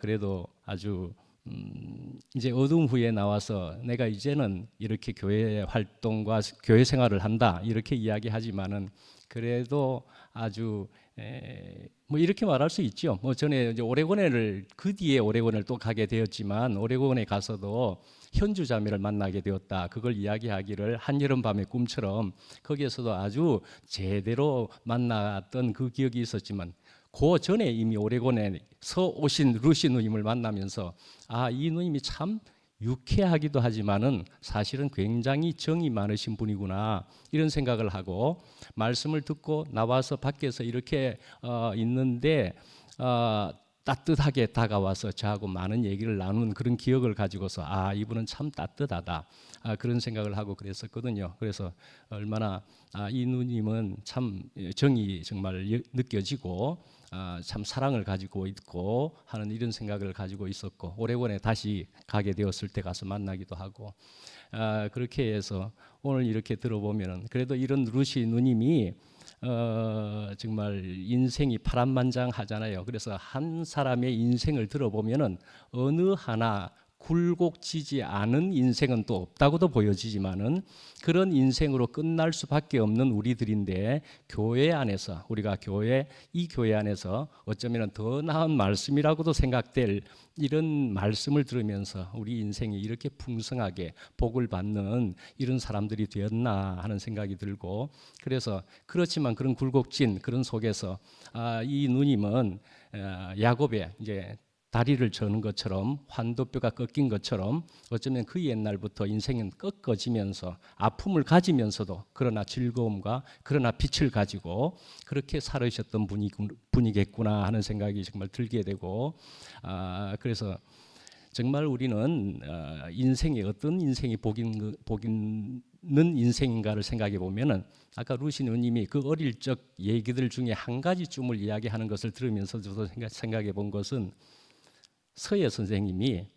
그래도 아주 이제 어둠 후에 나와서 내가 이제는 이렇게 교회 활동과 교회 생활을 한다 이렇게 이야기하지만은 그래도 아주 뭐 이렇게 말할 수 있죠. 뭐 전에 이제 그 뒤에 오레곤을 또 가게 되었지만 오레곤에 가서도 현주 자매를 만나게 되었다. 그걸 이야기하기를 한여름 밤의 꿈처럼 거기에서도 아주 제대로 만났던 그 기억이 있었지만 그 전에 이미 오레곤에서 오신 루시 누님을 만나면서 이 누님이 참 유쾌하기도 하지만은 사실은 굉장히 정이 많으신 분이구나 이런 생각을 하고 말씀을 듣고 나와서 밖에서 이렇게 있는데 따뜻하게 다가와서 저하고 많은 얘기를 나눈 그런 기억을 가지고서 이분은 참 따뜻하다 그런 생각을 하고 그랬었거든요. 그래서 얼마나 이 누님은 참 정이 정말 느껴지고 참 사랑을 가지고 있고 하는 이런 생각을 가지고 있었고 오레곤에 다시 가게 되었을 때 가서 만나기도 하고 그렇게 해서 오늘 이렇게 들어보면은 그래도 이런 루시 누님이 정말 인생이 파란만장하잖아요. 그래서 한 사람의 인생을 들어보면은 어느 하나 굴곡지지 않은 인생은 또 없다고도 보여지지만은 그런 인생으로 끝날 수밖에 없는 우리들인데 교회 안에서 우리가 이 교회 안에서 어쩌면 더 나은 말씀이라고도 생각될 이런 말씀을 들으면서 우리 인생이 이렇게 풍성하게 복을 받는 이런 사람들이 되었나 하는 생각이 들고 그래서 그렇지만 그런 굴곡진 그런 속에서 이 누님은 야곱의 이제 다리를 저는 것처럼 환도뼈가 꺾인 것처럼 어쩌면 그 옛날부터 인생은 꺾어지면서 아픔을 가지면서도 그러나 즐거움과 그러나 빛을 가지고 그렇게 살으셨던 분이겠구나 하는 생각이 정말 들게 되고 그래서 정말 우리는 인생이 어떤 인생이 복 있는 인생인가를 생각해 보면은 아까 루시 누님이 그 어릴 적 얘기들 중에 한 가지쯤을 이야기하는 것을 들으면서 저도 생각해 본 것은 서예 선생님이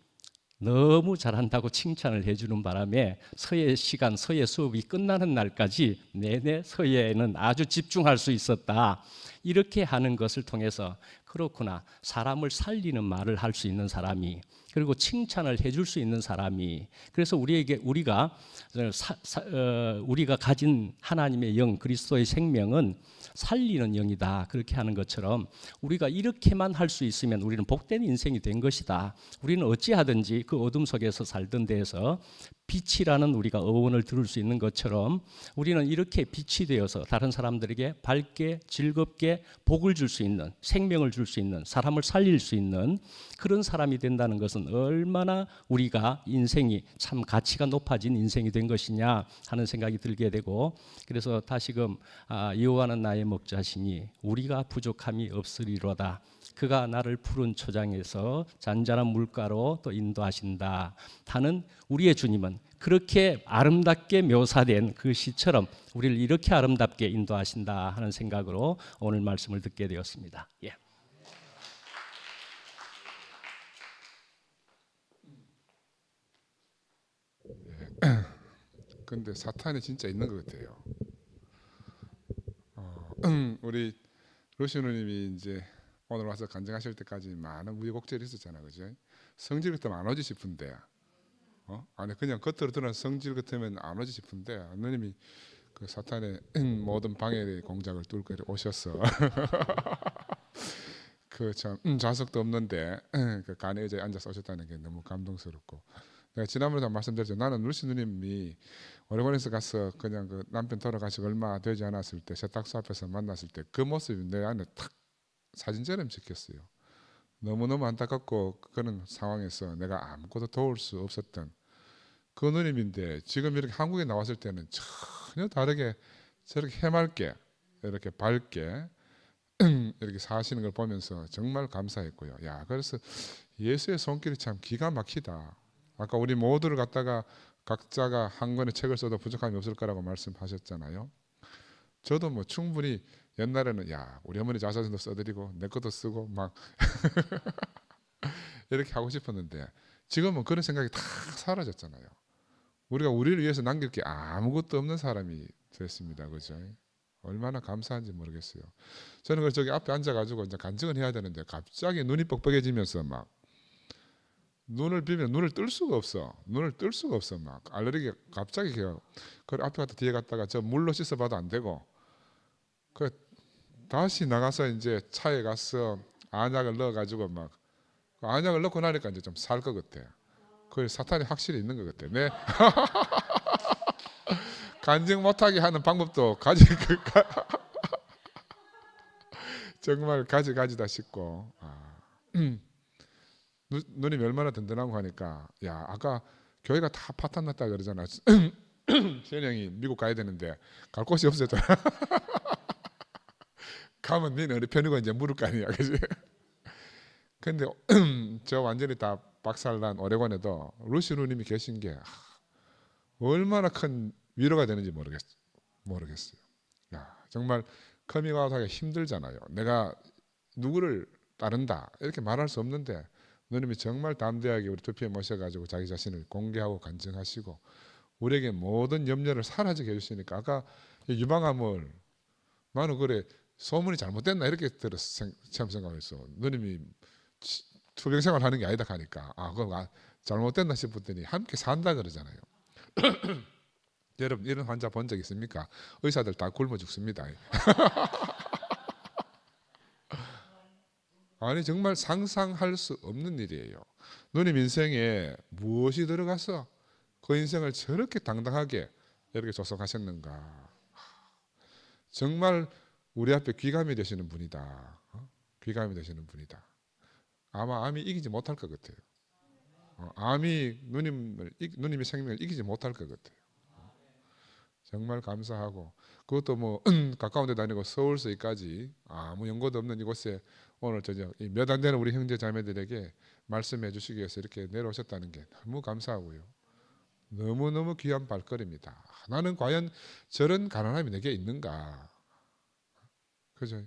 너무 잘한다고 칭찬을 해주는 바람에 서예 수업이 끝나는 날까지 내내 서예에는 아주 집중할 수 있었다. 이렇게 하는 것을 통해서 그렇구나. 사람을 살리는 말을 할 수 있는 사람이 그리고 칭찬을 해줄 수 있는 사람이 그래서 우리가 가진 하나님의 영 그리스도의 생명은 살리는 영이다 그렇게 하는 것처럼 우리가 이렇게만 할 수 있으면 우리는 복된 인생이 된 것이다. 우리는 어찌하든지 그 어둠 속에서 살던 데에서 빛이라는 우리가 어원을 들을 수 있는 것처럼 우리는 이렇게 빛이 되어서 다른 사람들에게 밝게 즐겁게 복을 줄 수 있는 생명을 줄 수 있는 사람을 살릴 수 있는 그런 사람이 된다는 것은 얼마나 우리가 인생이 참 가치가 높아진 인생이 된 것이냐 하는 생각이 들게 되고 그래서 다시금 여호와는 나의 목자시니 우리가 부족함이 없으리로다. 그가 나를 푸른 초장에서 잔잔한 물가로 또 인도하신다 하는 우리의 주님은 그렇게 아름답게 묘사된 그 시처럼 우리를 이렇게 아름답게 인도하신다 하는 생각으로 오늘 말씀을 듣게 되었습니다. 예. 근데 사탄이 진짜 있는 것 같아요. 우리 로시누님이 이제 오늘 와서 간증하실 때까지 많은 우여곡절이 있었잖아요, 그죠? 성질 같으면 안 오지 싶은데, 아니 그냥 겉으로 드러난 성질 같으면 안 오지 싶은데, 누님이 그 사탄의 모든 방해의 공작을 뚫고 오셔서 그 참 자석도 없는데 그 간의 의자에 앉아서 오셨다는 게 너무 감동스럽고. 내가 지난번에도 말씀드렸죠. 나는 루시 누님이 오레곤에서 가서 그냥 그 남편 돌아가시고 얼마 되지 않았을 때 세탁소 앞에서 만났을 때 그 모습이 내 안에 탁 사진처럼 찍혔어요. 너무너무 안타깝고 그런 상황에서 내가 아무것도 도울 수 없었던 그 누님인데 지금 이렇게 한국에 나왔을 때는 전혀 다르게 저렇게 해맑게 이렇게 밝게 이렇게 사시는 걸 보면서 정말 감사했고요. 야, 그래서 예수의 손길이 참 기가 막히다. 아까 우리 모두를 갖다가 각자가 한 권의 책을 써도 부족함이 없을 거라고 말씀하셨잖아요. 저도 뭐 충분히 옛날에는 야, 우리 어머니 자서전도 써드리고 내 것도 쓰고 막 이렇게 하고 싶었는데 지금은 그런 생각이 다 사라졌잖아요. 우리가 우리를 위해서 남길 게 아무것도 없는 사람이 됐습니다. 그죠? 얼마나 감사한지 모르겠어요. 저는 그 저기 앞에 앉아가지고 이제 간증을 해야 되는데 갑자기 눈이 뻑뻑해지면서 막 눈을 비면 눈을 뜰 수가 없어. 눈을 뜰 수가 없어. 막 알레르기가 갑자기 그 앞에 갔다 뒤에 갔다가 저 물로 씻어봐도 안 되고 그 다시 나가서 이제 차에 가서 안약을 넣어가지고 막 안약을 넣고 나니까 이제 좀 살 것 같아. 그 사탄이 확실히 있는 것 같아. 네. 간증 못하게 하는 방법도 정말 가지다 싶고 누님이 얼마나 든든하고 하니까 야 아까 교회가 다 파탄 났다 그러잖아. 재령이 미국 가야 되는데 갈 곳이 없었잖아. 가면 니는 어느 편이고 이제 물을 거 아니야, 그지? 근데 저 완전히 다 박살난 오레곤에도 루시 누님이 계신 게 얼마나 큰 위로가 되는지 모르겠어요. 야, 정말 커밍아웃하기 힘들잖아요. 내가 누구를 따른다 이렇게 말할 수 없는데 누님이 정말 담대하게 우리 투표에 모셔가지고 자기 자신을 공개하고 간증하시고 우리에게 모든 염려를 사라지게 해주시니까 아까 유방암을 나는 그래 소문이 잘못됐나 이렇게 처음 생각했어. 누님이 투병 생활하는 게 아니다 하니까 그거 잘못됐나 싶었더니 함께 산다 그러잖아요. 여러분 이런 환자 본 적 있습니까? 의사들 다 굶어 죽습니다. 아니 정말 상상할 수 없는 일이에요. 누님 인생에 무엇이 들어가서 그 인생을 저렇게 당당하게 이렇게 조성하셨는가. 정말 우리 앞에 귀감이 되시는 분이다. 귀감이 되시는 분이다. 아마 암이 이기지 못할 것 같아요. 암이 누님의 생명을 이기지 못할 것 같아요. 정말 감사하고 그것도 뭐 가까운 데 다니고 서울서까지 아무 연고도 없는 이곳에 오늘 저녁 몇 안 되는 우리 형제 자매들에게 말씀해 주시기 위해서 이렇게 내려오셨다는 게 너무 감사하고요. 너무너무 귀한 발걸음이다. 나는 과연 저런 가난함이 내게 있는가. 그죠?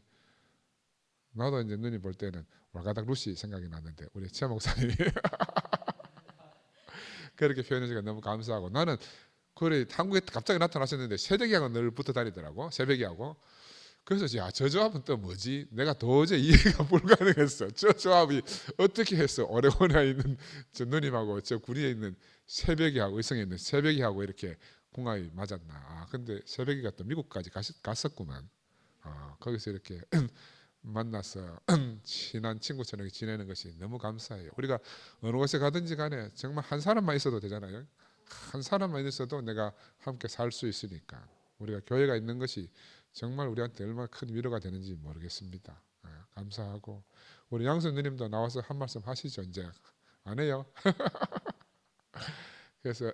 나도 이제 눈이 볼 때는 와가닥 루시 생각이 났는데 우리 치아 목사님이 그렇게 표현해 주니까 너무 감사하고 나는 그래 한국에 갑자기 나타나셨는데 새벽이하고 늘 붙어 다니더라고. 새벽이하고. 그래서 야, 저 조합은 또 뭐지? 내가 도저히 이해가 불가능했어. 저 조합이 어떻게 했어? 오레곤에 있는 저 누님하고 저 구리에 있는 새벽이하고 의성에 있는 새벽이하고 이렇게 궁합이 맞았나. 근데 새벽이가 또 미국까지 갔었구만. 거기서 이렇게 만나서 친한 친구처럼 지내는 것이 너무 감사해요. 우리가 어느 곳에 가든지 간에 정말 한 사람만 있어도 되잖아요. 한 사람만 있어도 내가 함께 살 수 있으니까 우리가 교회가 있는 것이 정말 우리한테 얼마나 큰 위로가 되는지 모르겠습니다. 감사하고 우리 양수 누님도 나와서 한 말씀 하시죠. 이제 안 해요. 그래서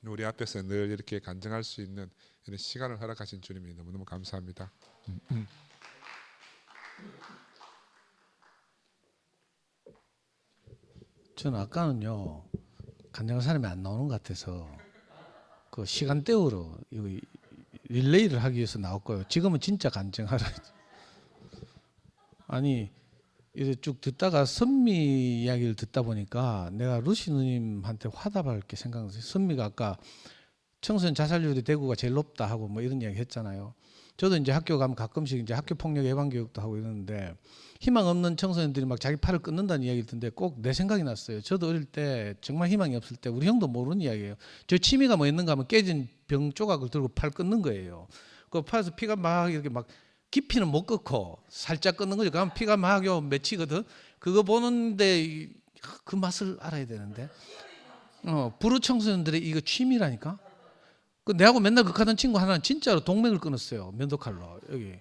우리 앞에서 늘 이렇게 간증할 수 있는 이런 시간을 허락하신 주님이 너무너무 감사합니다. 저는 아까는요 간증할 사람이 안 나오는 것 같아서 그 시간대로 릴레이를 하기 위해서 나왔고요. 지금은 진짜 간증하라. 아니 이제 쭉 듣다가 선미 이야기를 듣다 보니까 내가 루시 누님한테 화답할 게 생각났어요. 선미가 아까 청소년 자살률이 대구가 제일 높다 하고 뭐 이런 이야기 했잖아요. 저도 이제 학교 가면 가끔씩 이제 학교 폭력 예방 교육도 하고 이러는데 희망 없는 청소년들이 막 자기 팔을 끊는다는 이야기를 듣는데 꼭 내 생각이 났어요. 저도 어릴 때 정말 희망이 없을 때 우리 형도 모르는 이야기예요. 저 취미가 뭐였는가 하면 깨진 병 조각을 들고 팔 끊는 거예요. 그 팔에서 피가 막 이렇게 막 깊이는 못 끊고 살짝 끊는 거죠. 그러면 피가 막 맺히거든. 그거 보는데 그 맛을 알아야 되는데 부르 청소년들의 이거 취미라니까. 그 내하고 맨날 극하던 친구 하나는 진짜로 동맥을 끊었어요. 면도칼로 여기.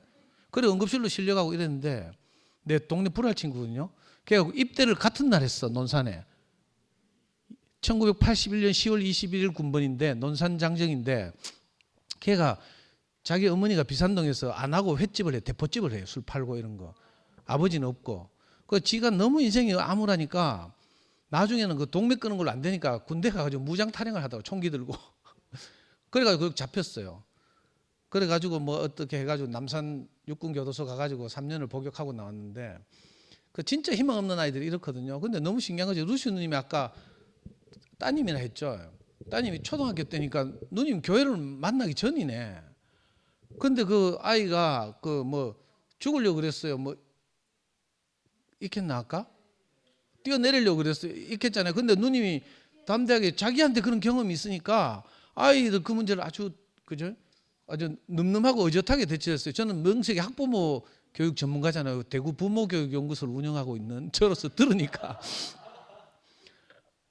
그래 응급실로 실려가고 이랬는데 내 동네 불알 친구거든요. 걔가 입대를 같은 날 했어, 논산에. 1981년 10월 21일 군번인데 논산 장정인데, 걔가 자기 어머니가 비산동에서 안 하고 횟집을 해, 대포집을 해요. 술 팔고 이런 거. 아버지는 없고. 그 지가 너무 인생이 암울하니까 나중에는 그 동맥 끄는 걸로 안 되니까 군대 가가지고 무장 탈영을 하다가 총기 들고 그래가지고 잡혔어요. 그래가지고 뭐 어떻게 해가지고 남산 육군교도소 가가지고 3년을 복역하고 나왔는데, 그 진짜 희망 없는 아이들이 이렇거든요. 근데 너무 신기한 거죠. 루시 누님이 아까 따님이라 했죠. 따님이 초등학교 때니까 누님 교회를 만나기 전이네. 근데 그 아이가 그 뭐 죽으려고 그랬어요. 뭐 있겠나 아까? 뛰어내리려고 그랬어요. 있겠잖아요. 근데 누님이 담대하게 자기한테 그런 경험이 있으니까 아이들 그 문제를 아주 그죠? 아주 늠름하고 의젓하게 대처했어요. 저는 명색이 학부모 교육 전문가잖아요. 대구 부모교육연구소를 운영하고 있는 저로서 들으니까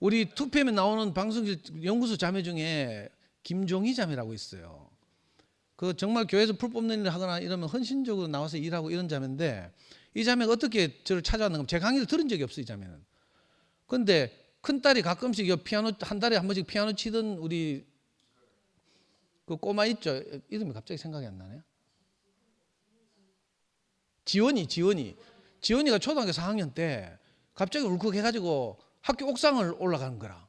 우리 2PM에 나오는 방송 연구소 자매 중에 김종희 자매라고 있어요. 그 정말 교회에서 풀 뽑는 일을 하거나 이러면 헌신적으로 나와서 일하고 이런 자매인데, 이 자매가 어떻게 저를 찾아왔는가? 제 강의를 들은 적이 없어요, 이 자매는. 근데 큰 딸이 가끔씩 피아노 한 달에 한 번씩 피아노 치던 우리 그 꼬마 있죠? 이름이 갑자기 생각이 안 나네요. 지원이가 초등학교 4학년 때 갑자기 울컥해가지고 학교 옥상을 올라가는 거라.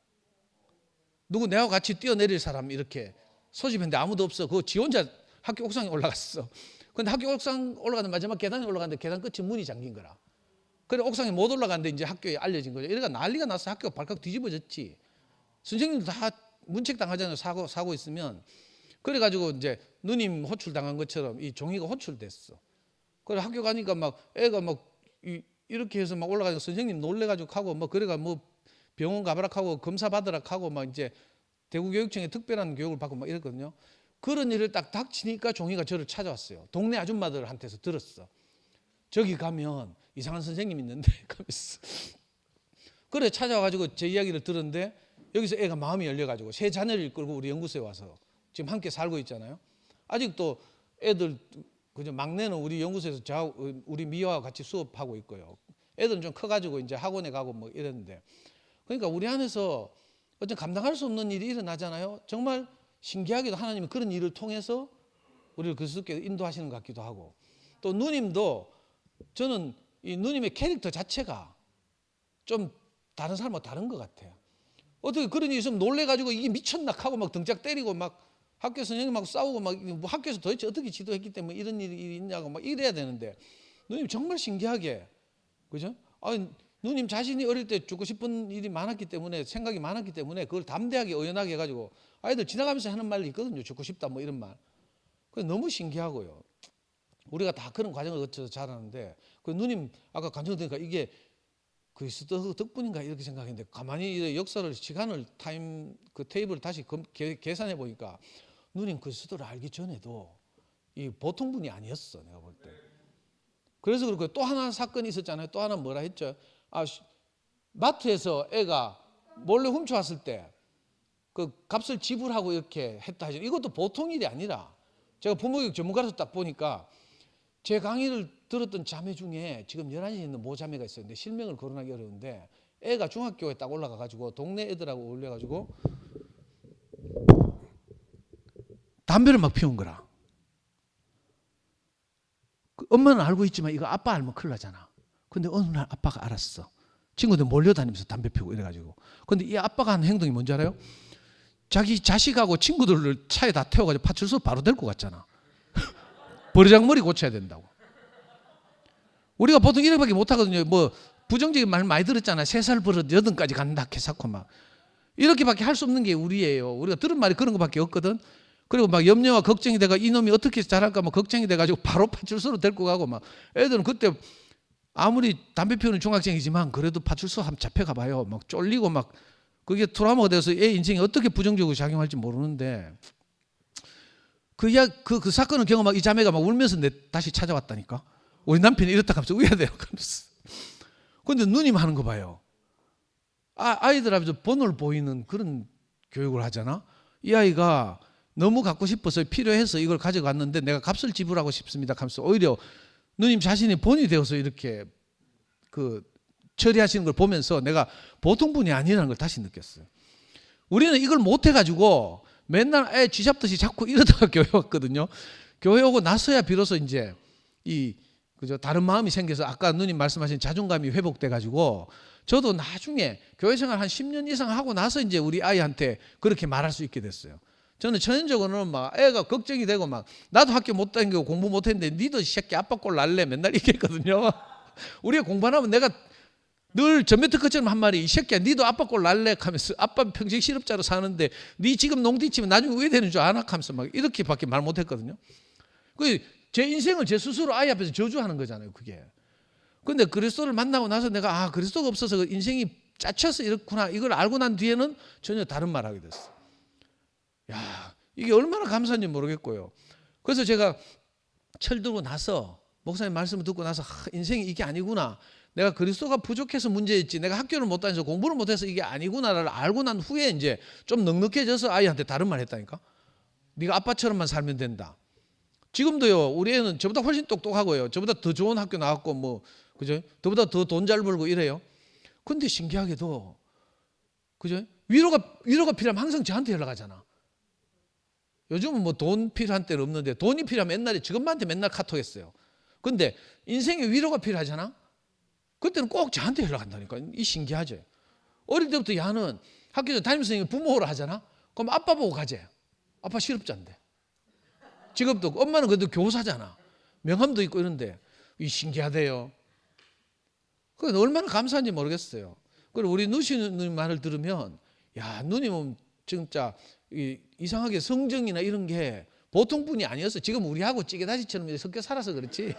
누구 내하고 같이 뛰어내릴 사람 이렇게 소집했는데 아무도 없어. 그 지 혼자 학교 옥상에 올라갔어. 근데 학교 옥상 올라가는 마지막 계단에 올라갔는데 계단 끝이 문이 잠긴 거라. 그래 옥상에 못 올라갔는데 이제 학교에 알려진 거죠. 이러니까 난리가 나서 학교가 발칵 뒤집어졌지. 선생님도 다 문책 당하잖아요. 사고 있으면. 그래가지고 이제 누님 호출당한 것처럼 이 종이가 호출됐어. 그래 학교 가니까 막 애가 막 이렇게 해서 막 올라가니까 선생님 놀래가지고 하고 뭐 그래가 뭐 병원 가봐라 하고 검사 받으라 하고 막 이제 대구교육청에 특별한 교육을 받고 막 이랬거든요. 그런 일을 딱 닥치니까 종이가 저를 찾아왔어요. 동네 아줌마들한테서 들었어. 저기 가면 이상한 선생님 있는데 가면서 그래 찾아와가지고 제 이야기를 들었는데, 여기서 애가 마음이 열려가지고 세 자녀를 끌고 우리 연구소에 와서 지금 함께 살고 있잖아요. 아직도 애들 그저 막내는 우리 연구소에서 우리 미화와 같이 수업하고 있고요. 애들은 좀 커가지고 이제 학원에 가고 뭐 이랬는데, 그러니까 우리 안에서 어떤 감당할 수 없는 일이 일어나잖아요. 정말 신기하게도 하나님이 그런 일을 통해서 우리를 그리스도께 인도하시는 것 같기도 하고, 또 누님도 저는 이 누님의 캐릭터 자체가 좀 다른 사람하고 다른 것 같아요. 어떻게 그런 일이 있으면 놀래가지고 이게 미쳤나 하고 막 등짝 때리고 막 학교 선생님하고 싸우고 막 뭐 학교에서 도대체 어떻게 지도했기 때문에 이런 일이 있냐고 막 이래야 되는데, 누님 정말 신기하게 그죠? 아니, 누님 자신이 어릴 때 죽고 싶은 일이 많았기 때문에 생각이 많았기 때문에 그걸 담대하게 의연하게 해가지고 아이들 지나가면서 하는 말이 있거든요. 죽고 싶다 뭐 이런 말. 그게 너무 신기하고요. 우리가 다 그런 과정을 거쳐서 자라는데, 그 누님 아까 간증 들으니까 이게 그리스도 덕분인가 이렇게 생각했는데, 가만히 역사를 시간을 그 테이블을 다시 계산해 보니까 누님 그리스도를 알기 전에도 이 보통 분이 아니었어, 내가 볼 때. 그래서 그렇고 또 하나 사건이 있었잖아요. 또 하나 뭐라 했죠? 마트에서 애가 몰래 훔쳐왔을 때 그 값을 지불하고 이렇게 했다 하죠. 이것도 보통 일이 아니라, 제가 부모교육 전문가로서 딱 보니까 제 강의를 들었던 자매 중에 지금 11시에 있는 모자매가 있었는데 실명을 거론하기 어려운데, 애가 중학교에 딱 올라가가지고 동네 애들하고 어울려가지고 담배를 막 피운 거라. 엄마는 알고 있지만 이거 아빠 알면 큰일 나잖아. 근데 어느 날 아빠가 알았어. 친구들 몰려다니면서 담배 피우고 이래가지고. 근데 이 아빠가 하는 행동이 뭔지 알아요? 자기 자식하고 친구들을 차에 다 태워가지고 파출소 바로 데리고 갔잖아. 버르장머리 고쳐야 된다고. 우리가 보통 이렇게밖에 못하거든요. 뭐 부정적인 말 많이 들었잖아. 3살 버릇 8까지 간다 개사코 막 이렇게밖에 할 수 없는 게 우리예요. 우리가 들은 말이 그런 것밖에 없거든. 그리고 막 염려와 걱정이 돼가 이놈이 어떻게 자랄까 막 걱정이 돼가지고 바로 파출소로 데리고 가고 막. 애들은 그때 아무리 담배 피우는 중학생이지만 그래도 파출소 한번 잡혀가 봐요. 막 쫄리고 막 그게 트라우마가 돼서 애 인생이 어떻게 부정적으로 작용할지 모르는데, 그 사건을 경험하고 이 자매가 막 울면서 다시 찾아왔다니까. 우리 남편이 이렇다 하면서 우야돼요. 그런데 누님 하는 거 봐요. 아이들 앞에서 본을 보이는 그런 교육을 하잖아. 이 아이가 너무 갖고 싶어서 필요해서 이걸 가져갔는데 내가 값을 지불하고 싶습니다 하면서 오히려 누님 자신이 본이 되어서 이렇게 그 처리하시는 걸 보면서 내가 보통 분이 아니라는 걸 다시 느꼈어요. 우리는 이걸 못 해가지고 맨날 애 쥐잡듯이 자꾸 이러다가 교회 왔거든요. 교회 오고 나서야 비로소 이제 그죠, 다른 마음이 생겨서 아까 누님 말씀하신 자존감이 회복돼 가지고 저도 나중에 교회 생활 한 10년 이상 하고 나서 이제 우리 아이한테 그렇게 말할 수 있게 됐어요. 저는 천연적으로는 막 애가 걱정이 되고 막 나도 학교 못 다니고 공부 못 했는데 니도 이 새끼 아빠 꼴 날래 맨날 얘기했거든요. 우리가 공부 안 하면 내가 늘 전매특허처럼 한 말이 이 새끼야 니도 아빠 꼴 날래 하면서 아빠 평생 실업자로 사는데 니 지금 농디 치면 나중에 왜 되는 줄 아나 하면서 막 이렇게밖에 말 못했거든요. 제 인생을 제 스스로 아이 앞에서 저주하는 거잖아요, 그게. 근데 그리스도를 만나고 나서 내가 그리스도가 없어서 인생이 짜쳐서 이렇구나 이걸 알고 난 뒤에는 전혀 다른 말 하게 됐어. 야, 이게 얼마나 감사한지 모르겠고요. 그래서 제가 철들고 나서 목사님 말씀을 듣고 나서 인생이 이게 아니구나. 내가 그리스도가 부족해서 문제였지. 내가 학교를 못 다녀서 공부를 못해서 이게 아니구나를 알고 난 후에 이제 좀 넉넉해져서 아이한테 다른 말 했다니까. 네가 아빠처럼만 살면 된다. 지금도요, 우리 애는 저보다 훨씬 똑똑하고요. 저보다 더 좋은 학교 나왔고, 뭐, 그죠? 저보다 더 돈 잘 벌고 이래요. 근데 신기하게도, 그죠? 위로가 필요하면 항상 저한테 연락하잖아. 요즘은 뭐 돈 필요한 때는 없는데, 돈이 필요하면 옛날에 지금한테 맨날 카톡했어요. 근데 인생에 위로가 필요하잖아? 그때는 꼭 저한테 연락한다니까. 이 신기하죠? 어릴 때부터 야는 학교 담임선생님이 부모로 하잖아? 그럼 아빠 보고 가재. 아빠 실업자인데. 직업도 없고, 엄마는 그래도 교사잖아. 명함도 있고 이런데 이 신기하대요. 그건 얼마나 감사한지 모르겠어요. 그리고 우리 누님 말을 들으면 야, 누님은 진짜 이상하게 성정이나 이런 게 보통 분이 아니었어. 지금 우리하고 찌개다시처럼 섞여 살아서 그렇지.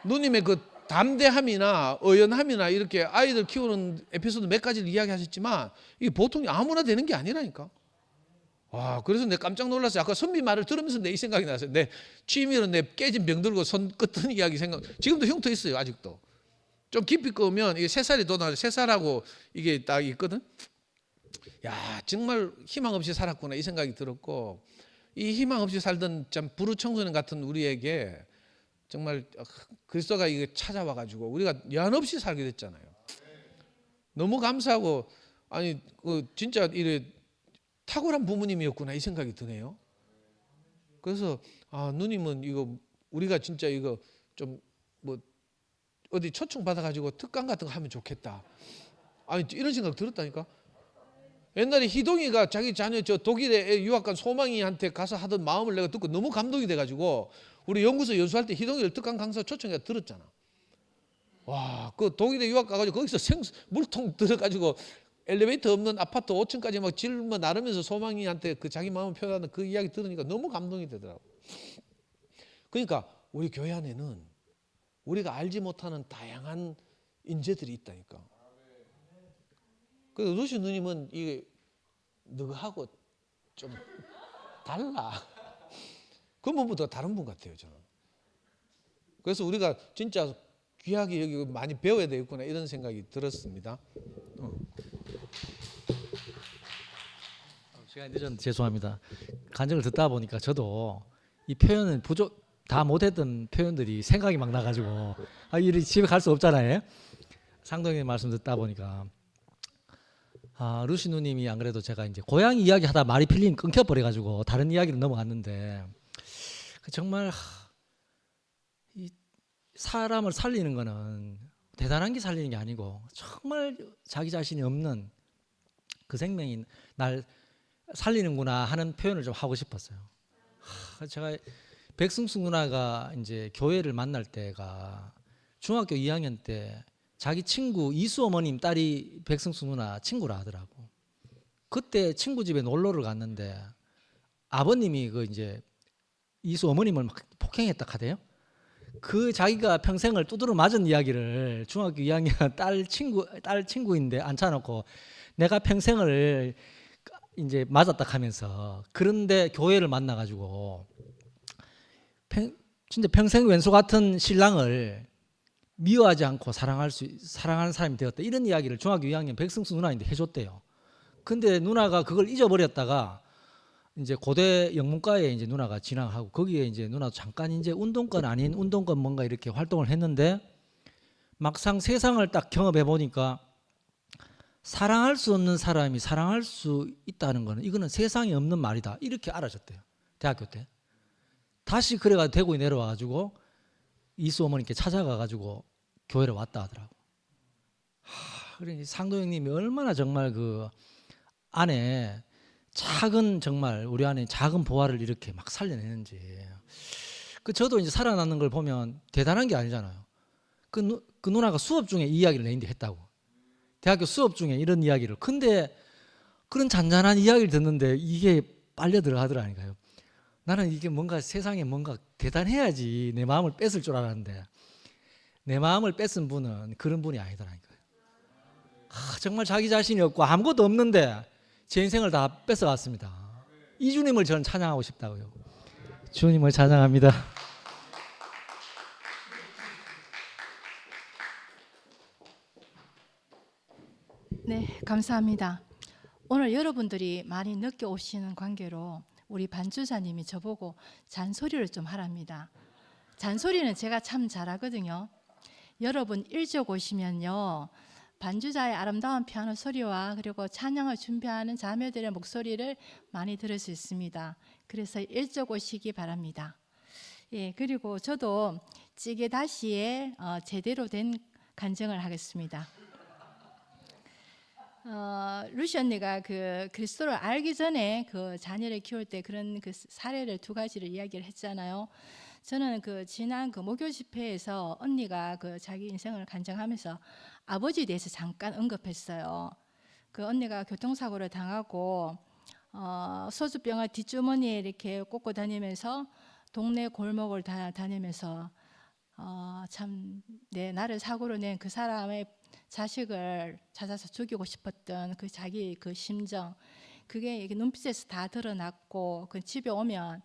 누님의 그 담대함이나 의연함이나 이렇게 아이들 키우는 에피소드 몇 가지를 이야기하셨지만 이게 보통이 아무나 되는 게 아니라니까. 와, 그래서 내가 깜짝 놀랐어요. 아까 선비 말을 들으면서 내 이 생각이 났어요. 내 취미로 내 깨진 병 들고 손 끄던 이야기 생각. 지금도 흉터 있어요, 아직도. 좀 깊이 끄면 이게 새살이 돋아요. 새살하고 이게 딱 있거든. 야, 정말 희망 없이 살았구나 이 생각이 들었고, 이 희망 없이 살던 참 부르 청소년 같은 우리에게 정말 그리스도가 이게 찾아와 가지고 우리가 연없이 살게 됐잖아요. 너무 감사하고, 아니 진짜 이래 탁월한 부모님이었구나 이 생각이 드네요. 그래서 누님은 이거 우리가 진짜 이거 좀 뭐 어디 초청 받아가지고 특강 같은 거 하면 좋겠다. 아니 이런 생각 들었다니까. 옛날에 희동이가 자기 자녀 저 독일에 유학 간 소망이한테 가서 하던 마음을 내가 듣고 너무 감동이 돼가지고 우리 연구소 연수할 때 희동이를 특강 강사 초청해서 들었잖아. 와, 그 독일에 유학 가가지고 거기서 물통 들어가지고 엘리베이터 없는 아파트 5층까지 막 질문 나르면서 소망이한테 그 자기 마음을 표현하는 그 이야기 들으니까 너무 감동이 되더라고. 그러니까 우리 교회 안에는 우리가 알지 못하는 다양한 인재들이 있다니까. 그래서 루시 누님은 이게 너하고 좀 달라. 그 분보다 다른 분 같아요, 저는. 그래서 우리가 진짜 귀하게 여기 많이 배워야 되겠구나 이런 생각이 들었습니다. 시간이 늦었는데 죄송합니다. 간증을 듣다 보니까 저도 이 표현은 다 못했던 표현들이 생각이 막 나가지고 이리 집에 갈 수 없잖아요. 상동님 말씀 듣다 보니까 루시 누님이 안 그래도 제가 이제 고양이 이야기 하다 말이 필린 끊겨버려가지고 다른 이야기로 넘어갔는데 정말 이 사람을 살리는 거는 대단한 게 살리는 게 아니고 정말 자기 자신이 없는 그 생명이 날 살리는구나 하는 표현을 좀 하고 싶었어요. 제가 백승숙 누나가 이제 교회를 만날 때가 중학교 2학년 때 자기 친구 이수 어머님 딸이 백승숙 누나 친구라 하더라고. 그때 친구 집에 놀러를 갔는데 아버님이 그 이제 이수 어머님을 막 폭행했다 하대요. 그 자기가 평생을 두드러 맞은 이야기를 중학교 2학년 딸 친구인데 앉혀놓고 내가 평생을 이제 맞았다 하면서 그런데 교회를 만나가지고 진짜 평생 왼수 같은 신랑을 미워하지 않고 사랑하는 사람이 되었다 이런 이야기를 중학교 2학년 백승수 누나인데 해줬대요. 근데 누나가 그걸 잊어버렸다가 이제 고대 영문과에 이제 누나가 진학하고 거기에 이제 누나도 잠깐 이제 운동권 아닌 운동권 뭔가 이렇게 활동을 했는데 막상 세상을 딱 경험해 보니까 사랑할 수 없는 사람이 사랑할 수 있다는 거는 이거는 세상에 없는 말이다. 이렇게 알아졌대요. 대학교 때. 다시 그래가지고 대구에 내려와가지고 이수 어머니께 찾아가가지고 교회를 왔다 하더라고. 그러니 상도형님이 얼마나 정말 그 안에 작은 정말 우리 안에 작은 보화를 이렇게 막 살려내는지. 그 저도 이제 살아남는 걸 보면 대단한 게 아니잖아요. 그 누나가 수업 중에 이 이야기를 내인데 했다고. 대학교 수업 중에 이런 이야기를. 근데 그런 잔잔한 이야기를 듣는데 이게 빨려 들어가더라니까요. 나는 이게 뭔가 세상에 뭔가 대단해야지 내 마음을 뺏을 줄 알았는데 내 마음을 뺏은 분은 그런 분이 아니더라니까요. 정말 자기 자신이 없고 아무것도 없는데 제 인생을 다 뺏어갔습니다. 이 주님을 저는 찬양하고 싶다고요. 주님을 찬양합니다. 네, 감사합니다. 오늘 여러분들이 많이 늦게 오시는 관계로 우리 반주자님이 저보고 잔소리를 좀 하랍니다. 잔소리는 제가 참 잘하거든요. 여러분 일찍 오시면요, 반주자의 아름다운 피아노 소리와 그리고 찬양을 준비하는 자매들의 목소리를 많이 들을 수 있습니다. 그래서 일찍 오시기 바랍니다. 예, 그리고 저도 찌개 다시에 제대로 된 간증을 하겠습니다. 루시 언니가 그 그리스도를 알기 전에 그 자녀를 키울 때 그런 그 사례를 두 가지를 이야기를 했잖아요. 저는 그 지난 그 목요 집회에서 언니가 그 자기 인생을 간증하면서 아버지에 대해서 잠깐 언급했어요. 그 언니가 교통사고를 당하고 소주병을 뒷주머니에 이렇게 꽂고 다니면서 동네 골목을 다니면서 참 나를 사고로 낸 그 사람의 자식을 찾아서 죽이고 싶었던 그 자기 그 심정, 그게 이게 눈빛에서 다 드러났고, 그 집에 오면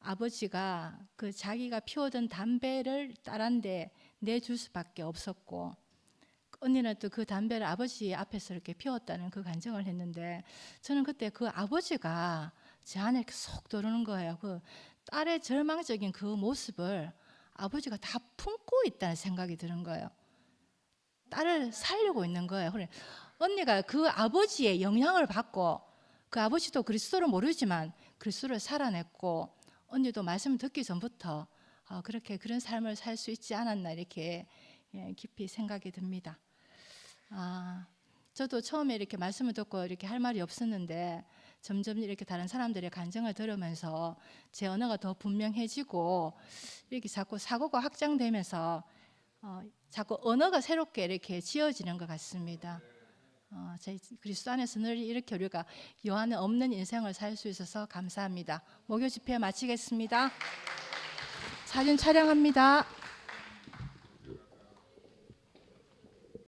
아버지가 그 자기가 피우던 담배를 딸한테 내줄 수밖에 없었고, 언니는 또 그 담배를 아버지 앞에서 이렇게 피웠다는 그 간증을 했는데, 저는 그때 그 아버지가 제 안에 이렇게 쏙 들어오는 거예요. 그 딸의 절망적인 그 모습을 아버지가 다 품고 있다는 생각이 드는 거예요. 딸을 살리고 있는 거예요. 그래, 언니가 그 아버지의 영향을 받고, 그 아버지도 그리스도를 모르지만 그리스도를 살아냈고, 언니도 말씀을 듣기 전부터 그렇게 그런 삶을 살 수 있지 않았나 이렇게 깊이 생각이 듭니다. 저도 처음에 이렇게 말씀을 듣고 이렇게 할 말이 없었는데 점점 이렇게 다른 사람들의 간증을 들으면서 제 언어가 더 분명해지고, 이렇게 자꾸 사고가 확장되면서 자꾸 언어가 새롭게 이렇게 지어지는 것 같습니다. 저희 그리스도 안에서 늘 이렇게 우리가 요한에 없는 인생을 살 수 있어서 감사합니다. 목요 집회 마치겠습니다. 사진 촬영합니다.